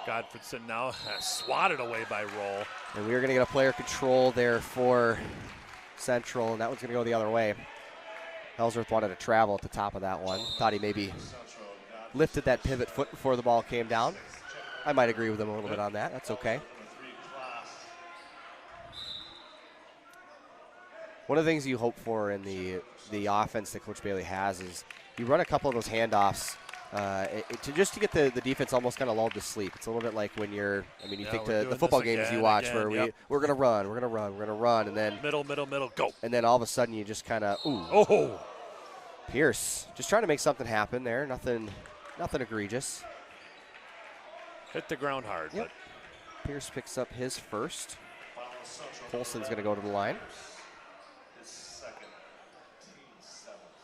Godfredson now swatted away by Roll. And we are going to get a player control there for Central, and that one's going to go the other way. Ellsworth wanted to travel at the top of that one. Thought he maybe lifted that pivot foot before the ball came down. I might agree with him a little bit on that. That's okay. One of the things you hope for in the offense that Coach Bailey has is you run a couple of those handoffs to get the defense almost kind of lulled to sleep. It's a little bit like when you think to the football games you watch where we're going to run, and then middle, go. And then all of a sudden you just kind of, Pierce just trying to make something happen there. Nothing egregious. Hit the ground hard. Yep. But Pierce picks up his first. Colson's going to go to the line.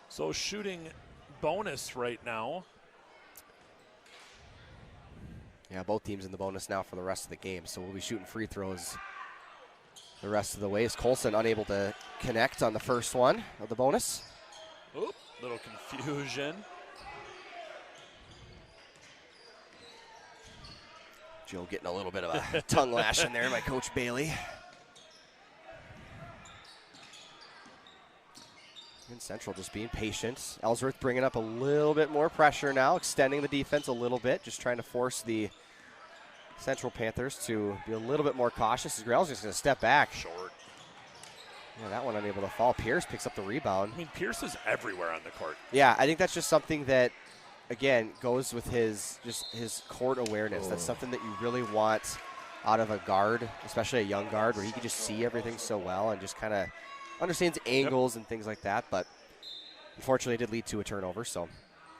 So shooting bonus right now. Yeah, both teams in the bonus now for the rest of the game, so we'll be shooting free throws the rest of the way. Is Colson unable to connect on the first one of the bonus? Oop, little confusion. Joe getting a little bit of a tongue lashing there by Coach Bailey. And Central just being patient. Ellsworth bringing up a little bit more pressure now, extending the defense a little bit, just trying to force the Central Panthers to be a little bit more cautious. As Grell's just going to step back. Short. Yeah, that one unable to fall. Pierce picks up the rebound. I mean, Pierce is everywhere on the court. Yeah, I think that's just something that again, goes with his court awareness. That's something that you really want out of a guard, especially a young guard, where he can just see everything so well and just kind of understands angles and things like that. But unfortunately, it did lead to a turnover, so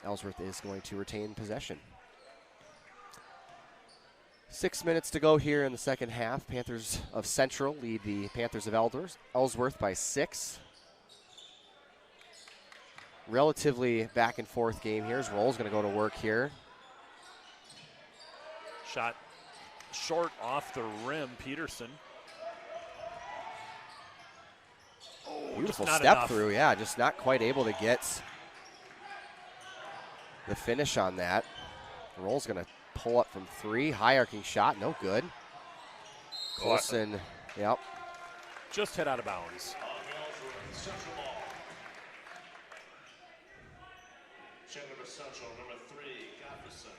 Ellsworth is going to retain possession. 6 minutes to go here in the second half. Panthers of Central lead the Panthers of Ellsworth by 6. Relatively back and forth game here. Roll's going to go to work here. Shot short off the rim, Peterson. Beautiful just not step enough. through, yeah, just not quite able to get the finish on that. Roll's going to pull up from 3, high arcing shot, no good. Colson, yep. Just hit out of bounds. Central ball. Chandler Central, number 3, Gafferson.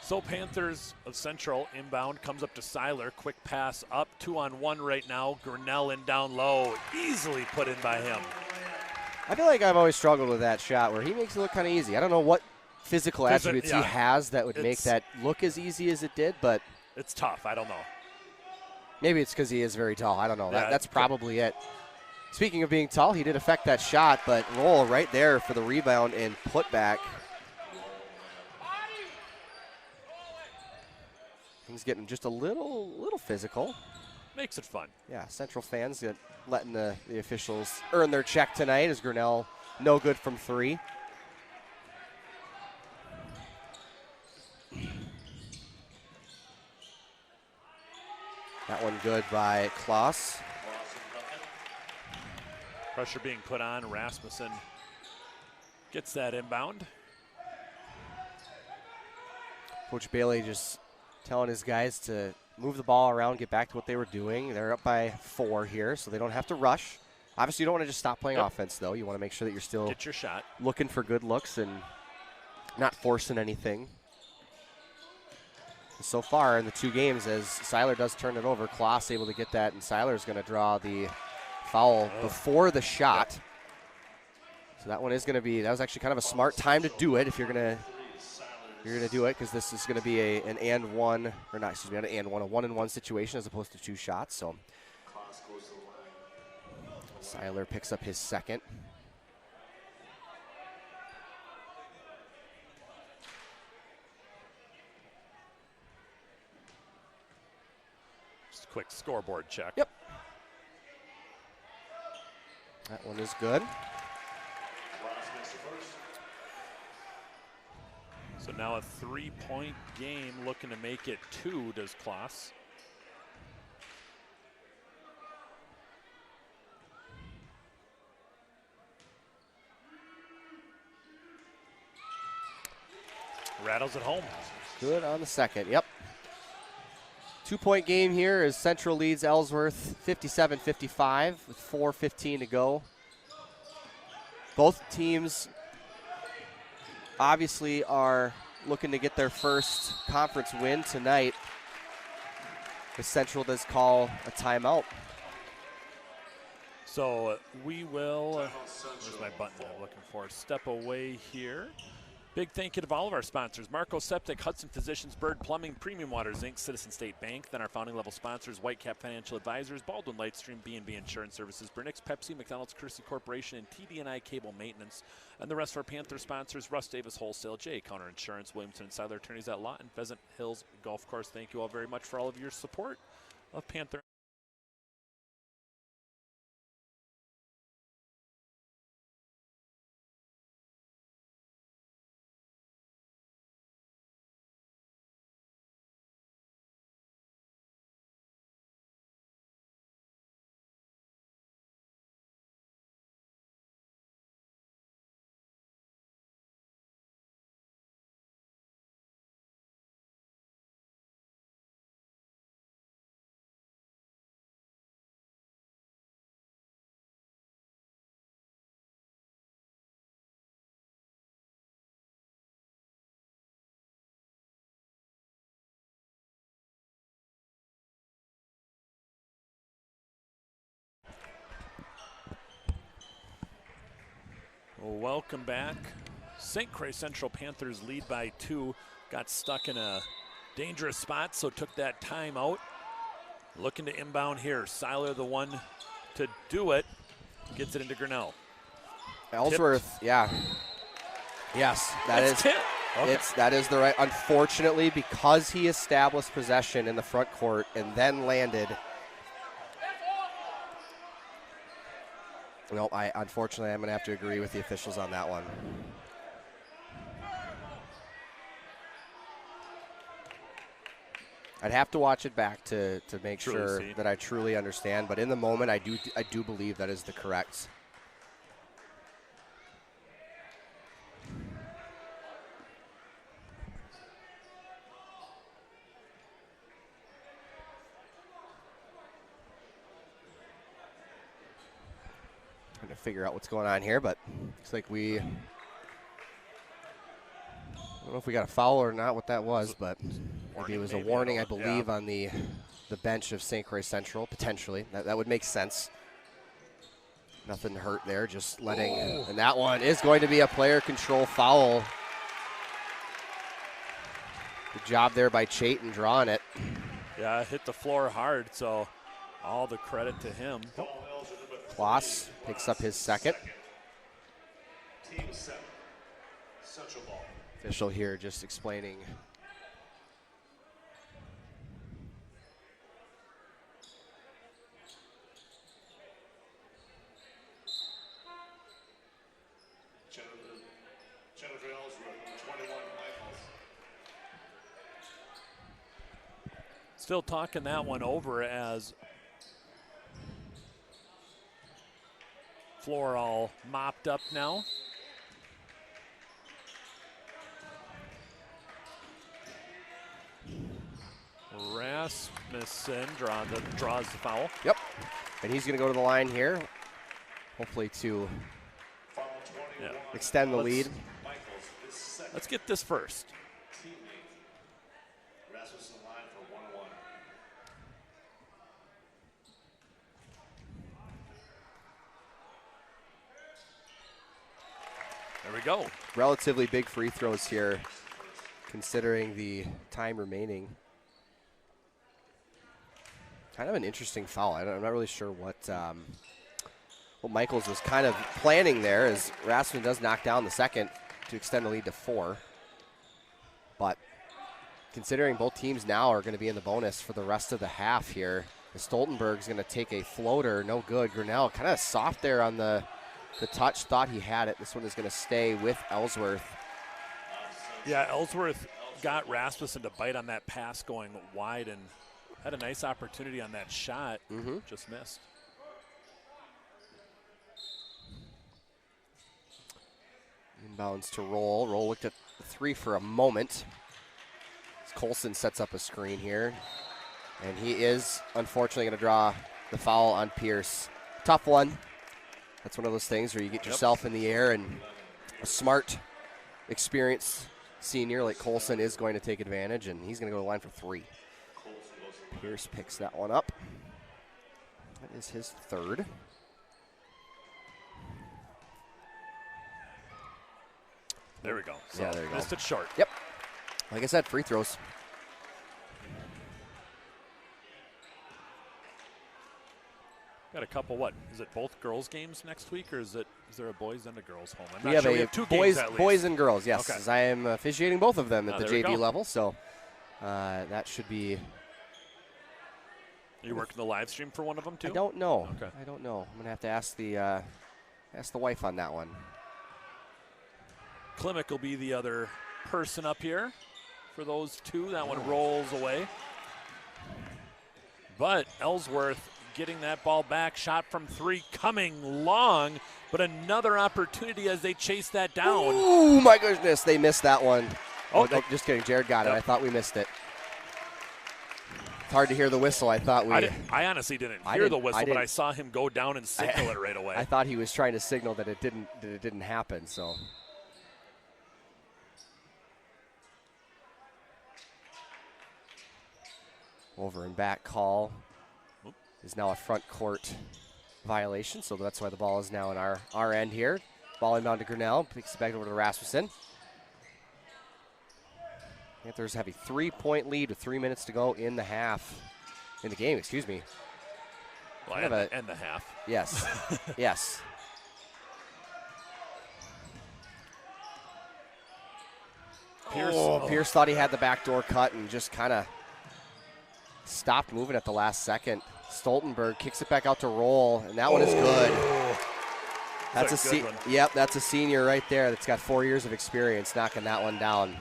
So Panthers of Central inbound, comes up to Seiler. Quick pass up, 2-on-1 right now. Grinnell in down low, easily put in by him. I feel like I've always struggled with that shot where he makes it look kind of easy. I don't know what physical attributes he has that would make that look as easy as it did, but it's tough. I don't know. Maybe it's because he is very tall. I don't know. Yeah, That's probably it. Speaking of being tall, he did affect that shot, but Roll right there for the rebound and put back. Things getting just a little physical. Makes it fun. Yeah, Central fans letting the officials earn their check tonight as Grinnell no good from 3. That one good by Klaus. Pressure being put on. Rasmussen gets that inbound. Coach Bailey just telling his guys to move the ball around, get back to what they were doing. They're up by 4 here, so they don't have to rush. Obviously, you don't want to just stop playing offense, though. You want to make sure that you're still get your shot, looking for good looks and not forcing anything. So far in the 2 games, as Seiler does turn it over, Klaus able to get that, and Seiler's going to draw the foul before the shot. So that one is going to be, that was actually kind of a smart time to do it if you're going to do it, because this is going to be a 1-and-1 situation as opposed to 2 shots. So Seiler picks up his second. Just a quick scoreboard check. Yep. That one is good. So now a 3-point game, looking to make it 2, does Klaus. Rattles at home. Good on the second, yep. 2-point game here as Central leads Ellsworth 57-55 with 4:15 to go. Both teams obviously are looking to get their first conference win tonight. The Central does call a timeout. So we will, where's my button that I'm looking for? Step away here. Big thank you to all of our sponsors: Marco Septic, Hudson Physicians, Bird Plumbing, Premium Waters Inc., Citizen State Bank. Then our founding level sponsors: Whitecap Financial Advisors, Baldwin Lightstream, B&B Insurance Services, Burnix Pepsi, McDonald's Kersey Corporation, and TD&I Cable Maintenance. And the rest of our Panther sponsors: Russ Davis Wholesale, J Counter Insurance, Williamson and Seiler Attorneys at Law, and Pheasant Hills Golf Course. Thank you all very much for all of your support of Panther. Well, welcome back. St. Croix Central Panthers lead by 2. Got stuck in a dangerous spot, so took that time out. Looking to inbound here. Seiler the one to do it. Gets it into Grinnell. Ellsworth, Tipped. yeah. Yes, that It's is. tipped. Okay. That is the right. Unfortunately, because he established possession in the front court and then landed. No, unfortunately I'm going to have to agree with the officials on that one. I'd have to watch it back to make sure that I truly understand, but in the moment I do believe that is the correct. Trying to figure out what's going on here, but looks like I don't know if we got a foul or not, what that was, but maybe it was a warning, I believe, on the bench of St. Croix Central, potentially. That would make sense. Nothing hurt there, just letting, and that one is going to be a player control foul. Good job there by Chayton drawing it. Yeah, hit the floor hard, so all the credit to him. Croix picks up his second. Team 7, Central ball. Official here just explaining. Jennifer Ellsworth, 21 Michaels. Still talking that one over as floor all mopped up now. Rasmussen draws the foul. Yep. And he's going to go to the line here, hopefully to extend the lead. Let's get this first. Teammate Rasmussen line for 1-1. There we go. Relatively big free throws here, considering the time remaining. Kind of an interesting foul. I'm not really sure what Michaels was kind of planning there, as Rasmussen does knock down the second to extend the lead to 4. But considering both teams now are going to be in the bonus for the rest of the half here, Stoltenberg's going to take a floater, no good. Grinnell kind of soft there on the touch, thought he had it. This one is going to stay with Ellsworth. Yeah, Ellsworth got Rasmussen to bite on that pass going wide and had a nice opportunity on that shot, just missed. Inbounds to Roll. Roll looked at the 3 for a moment. As Colson sets up a screen here. And he is unfortunately going to draw the foul on Pierce. Tough one. That's one of those things where you get yourself in the air, and a smart, experienced senior like Colson is going to take advantage, and he's going to go to the line for 3. Pierce picks that one up. That is his 3rd. There we go. So yeah, there you go. Missed it short. Yep. Like I said, free throws. Got a couple. What is it? Both girls' games next week, or is there a boys and a girls home? I'm We not have sure. a We have 2 boys, games at least. boys and girls. Yes, Okay. as I am officiating both of them at the there we JV go. level. So that should be. Are you working the live stream for one of them too? I don't know. Okay. I don't know. I'm gonna have to ask the wife on that one. Klimek will be the other person up here for those 2. That one rolls away. But Ellsworth getting that ball back. Shot from 3 coming long, but another opportunity as they chase that down. Oh my goodness, they missed that one. Oh, no, just kidding. Jared got it. Yep. I thought we missed it. It's hard to hear the whistle. I thought we. I honestly didn't hear the whistle, but I saw him go down and signal it right away. I thought he was trying to signal that it didn't happen. So. Over and back call is now a front court violation, so that's why the ball is now in our end here. Ball inbound to Grinnell. Picks it back over to Rasmussen. Panthers have a 3-point lead with 3 minutes to go in the half. In the game, excuse me. Well, and the half. Yes. Yes. Pierce thought he had the back door cut and just kind of stopped moving at the last second. Stoltenberg kicks it back out to Roll, and that one is good. That's a good one. Yep, that's a senior right there that's got 4 years of experience knocking that one down.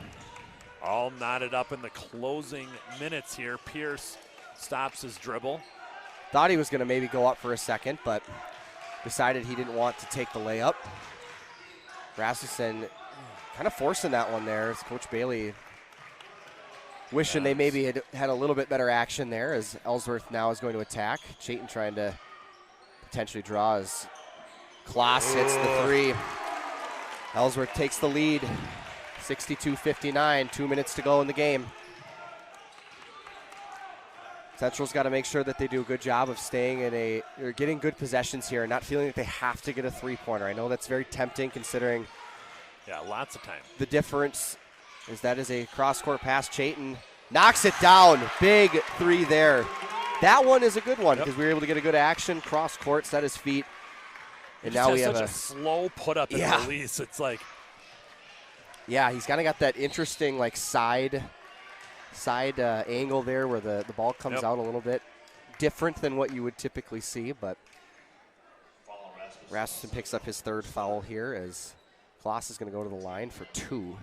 All knotted up in the closing minutes here. Pierce stops his dribble. Thought he was going to maybe go up for a second, but decided he didn't want to take the layup. Rasmussen kind of forcing that one there as Coach Bailey wishing they maybe had a little bit better action there as Ellsworth now is going to attack. Chayton trying to potentially draw as Klaas hits the three. Ellsworth takes the lead, 62-59, 2 minutes to go in the game. Central's got to make sure that they do a good job of staying in or getting good possessions here and not feeling that they have to get a three-pointer. I know that's very tempting considering lots of time. The difference is that is a cross-court pass. Chayton knocks it down. Big three there. That one is a good one because we were able to get a good action, cross-court, set his feet. And now we have such a slow put-up and release. It's like. Yeah, he's kind of got that interesting like side angle there where the ball comes out a little bit different than what you would typically see, but Rasmussen picks up his third foul here as Klaas is going to go to the line for 2.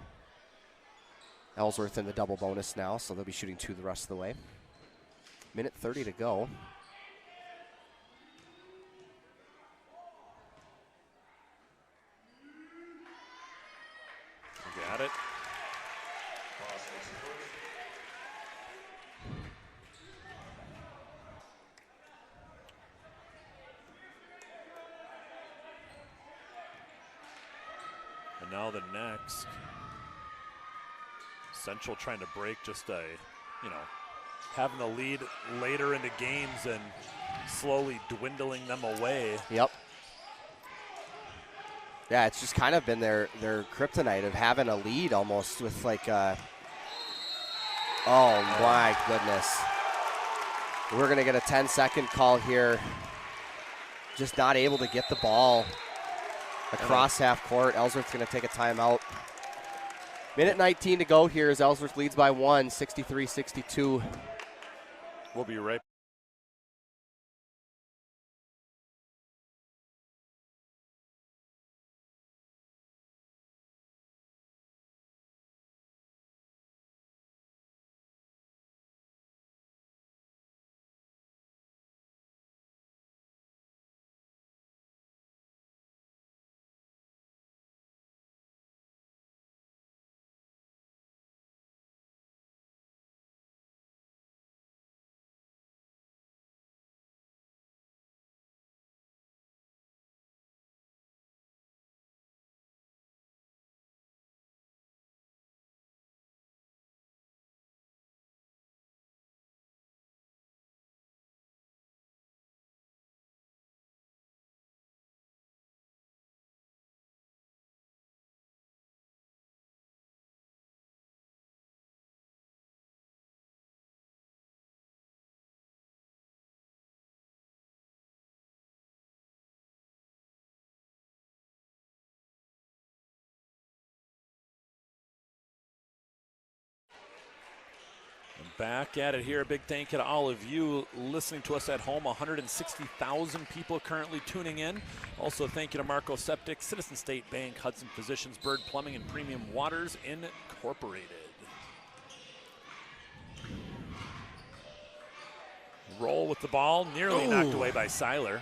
Ellsworth in the double bonus now, so they'll be shooting 2 the rest of the way. Minute 30 to go. Got it. And now the next. Central trying to break just having the lead later into games and slowly dwindling them away. Yep. Yeah, it's just kind of been their kryptonite of having a lead almost with like oh my goodness. We're going to get a 10-second call here. Just not able to get the ball across half court. Ellsworth's going to take a timeout. Minute 19 to go here as Ellsworth leads by 1, 63-62. We'll be right back. Back at it here. A big thank you to all of you listening to us at home. 160,000 people currently tuning in. Also, thank you to Marco Septic, Citizen State Bank, Hudson Physicians, Bird Plumbing, and Premium Waters Incorporated. Roll with the ball, nearly knocked away by Seiler.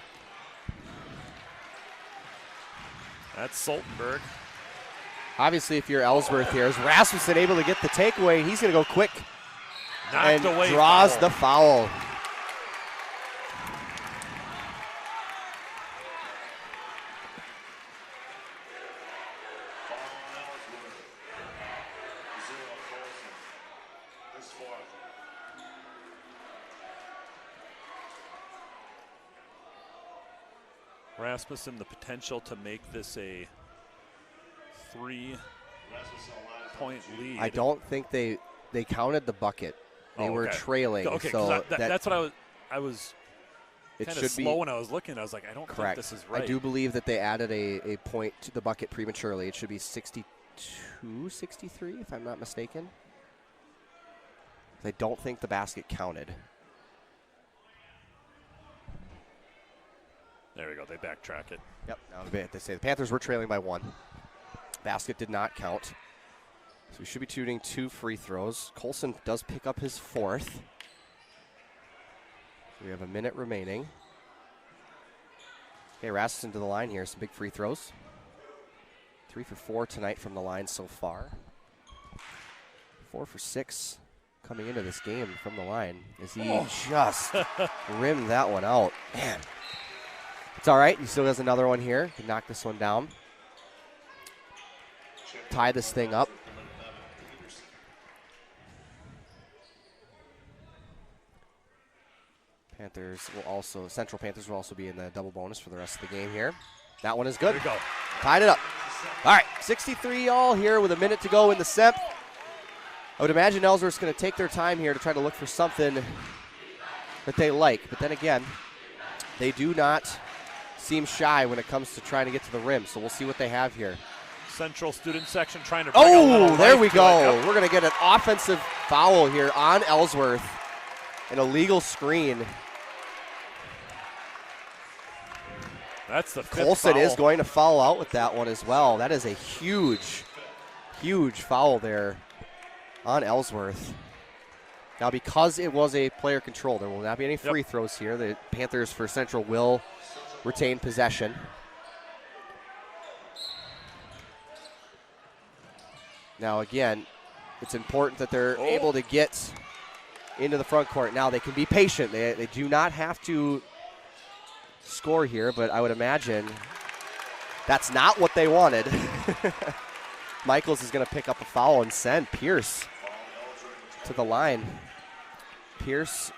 That's Stoltenberg. Obviously, if you're Ellsworth here, is Rasmussen able to get the takeaway? He's going to go quick. Knocked and away draws foul. the foul. Rasmussen, the potential to make this a 3-point lead. I don't think they counted the bucket. They were trailing. Okay, so that's what I was it kind should of slow when I was looking. I was like, I don't correct. think this is right. I do believe that they added a point to the bucket prematurely. It should be 62-63, if I'm not mistaken. I don't think the basket counted. There we go. They backtrack it. Yep. Now they say the Panthers were trailing by 1. Basket did not count. So we should be shooting 2 free throws. Colson does pick up his 4th. We have a minute remaining. Okay, Rasmussen to the line here. Some big free throws. 3 for 4 tonight from the line so far. 4 for 6 coming into this game from the line as he just rimmed that one out. Man. It's all right. He still has another one here. Can knock this one down. Tie this thing up. Central Panthers will also be in the double bonus for the rest of the game here. That one is good. There we go. Tied it up. All right, 63 all here with a minute to go in the 7th. I would imagine Ellsworth's going to take their time here to try to look for something that they like. But then again, they do not seem shy when it comes to trying to get to the rim. So we'll see what they have here. Central student section trying to bring a little there life we to go. it. Yep. We're going to get an offensive foul here on Ellsworth. An illegal screen. That's the 5th Colson foul. is going to foul out with that one as well. That is a huge, huge foul there on Ellsworth. Now, because it was a player control, there will not be any free throws here. The Panthers for Central will retain possession. Now, again, it's important that they're able to get into the front court. Now, they can be patient. They do not have to score here, but I would imagine that's not what they wanted. Michaels is going to pick up a foul and send Pierce to the line. Pierce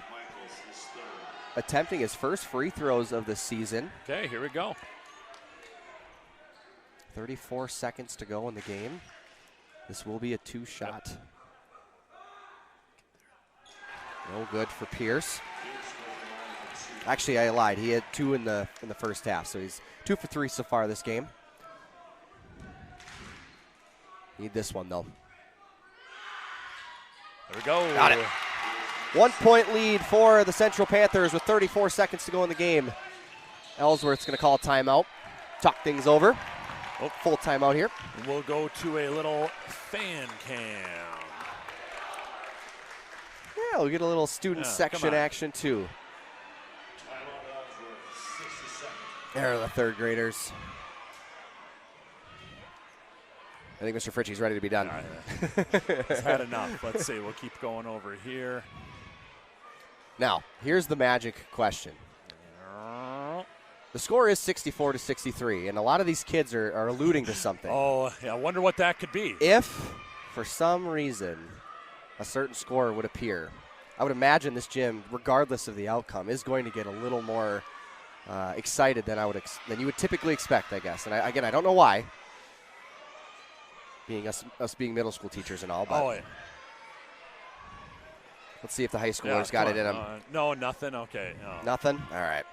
attempting his first free throws of the season. Okay, here we go. 34 seconds to go in the game. This will be a 2-shot. No good for Pierce. Actually, I lied. He had 2 in the first half, so he's 2 for 3 so far this game. Need this one, though. There we go. Got it. 1-point lead for the Central Panthers with 34 seconds to go in the game. Ellsworth's going to call a timeout. Talk things over. Full timeout here. We'll go to a little fan cam. Yeah, we'll get a little student section action, too. There are the 3rd graders. I think Mr. Fritchie's ready to be done. He's had enough. Let's see. We'll keep going over here. Now, here's the magic question. The score is 64-63, and a lot of these kids are alluding to something. Oh, yeah, I wonder what that could be. If, for some reason, a certain score would appear, I would imagine this gym, regardless of the outcome, is going to get a little more excited than than you would typically expect, I guess. And I don't know why, being us being middle school teachers and all, but let's see if the high schoolers got it in them. No, nothing. Okay. No. Nothing? All right.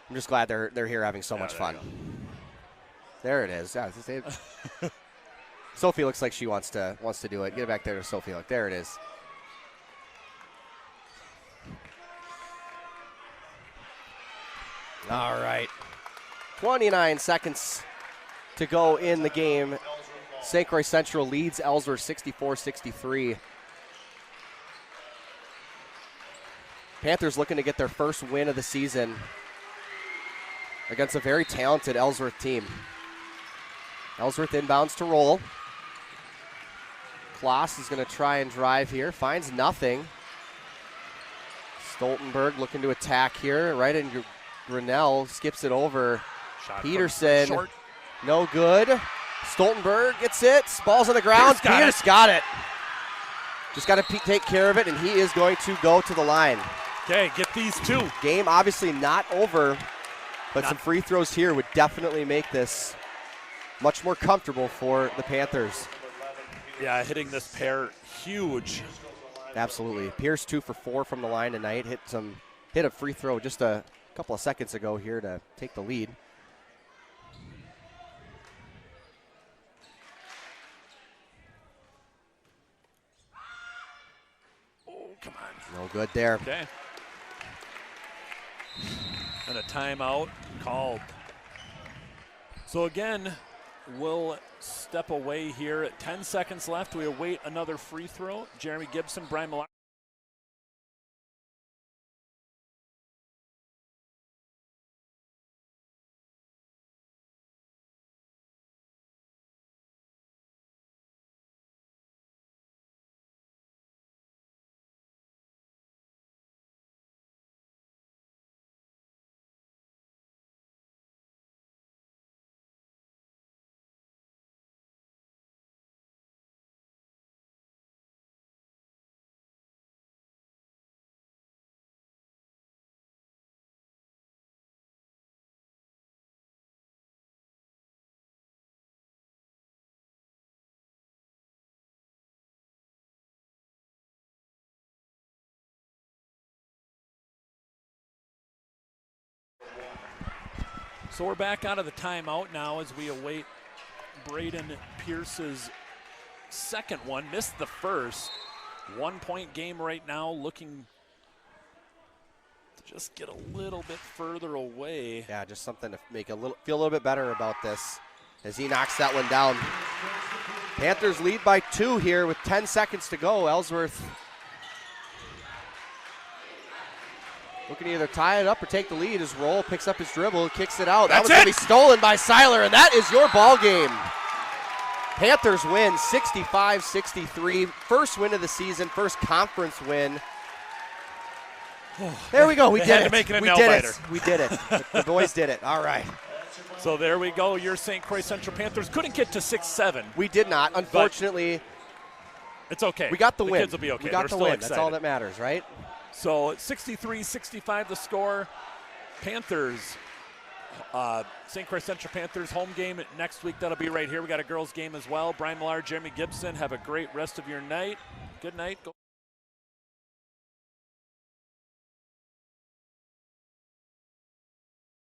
I'm just glad they're here having so much fun. There it is. Yeah, Sophie looks like she wants to do it. Get it back there to Sophie. Look, there it is. All right. 29 seconds to go in the game. St. Croix Central leads Ellsworth 64-63. Panthers looking to get their first win of the season against a very talented Ellsworth team. Ellsworth inbounds to roll. Kloss is going to try and drive here. Finds nothing. Stoltenberg looking to attack here. Right in Grinnell. Skips it over. Shot Peterson. Short. No good. Stoltenberg gets it. Ball's on the ground. Pierce got it. Just got to take care of it, and he is going to go to the line. Okay, get these 2. Game obviously not over, but some free throws here would definitely make this much more comfortable for the Panthers. Yeah, hitting this pair huge. Absolutely. Pierce 2 for 4 from the line tonight. Hit a free throw just a couple of seconds ago here to take the lead. Oh, come on. No good there. Okay. And a timeout called. So again, we'll step away here. 10 seconds left. We await another free throw. Jeremy Gibson, Brian Millar. So we're back out of the timeout now as we await Braden Pierce's second one. Missed the first. 1 point game right now, looking to just get a little bit further away. Yeah, just something to feel a little bit better about this as he knocks that one down. Panthers lead by 2 here with 10 seconds to go. Ellsworth looking to either tie it up or take the lead. His roll, picks up his dribble, kicks it out. That was going to be stolen by Seiler, and that is your ball game. Panthers win 65-63. First win of the season, first conference win. There we go. We did it. We did it. The boys did it. All right. So there we go. Your St. Croix Central Panthers couldn't get to 6-7. We did not. Unfortunately, it's okay. We got the win. Kids will be okay. We got They're the win. excited. That's all that matters, right? So 63-65 the score. Panthers, St. Croix Central Panthers home game next week. That'll be right here. We got a girls game as well. Brian Millar, Jeremy Gibson. Have a great rest of your night. Good night. Go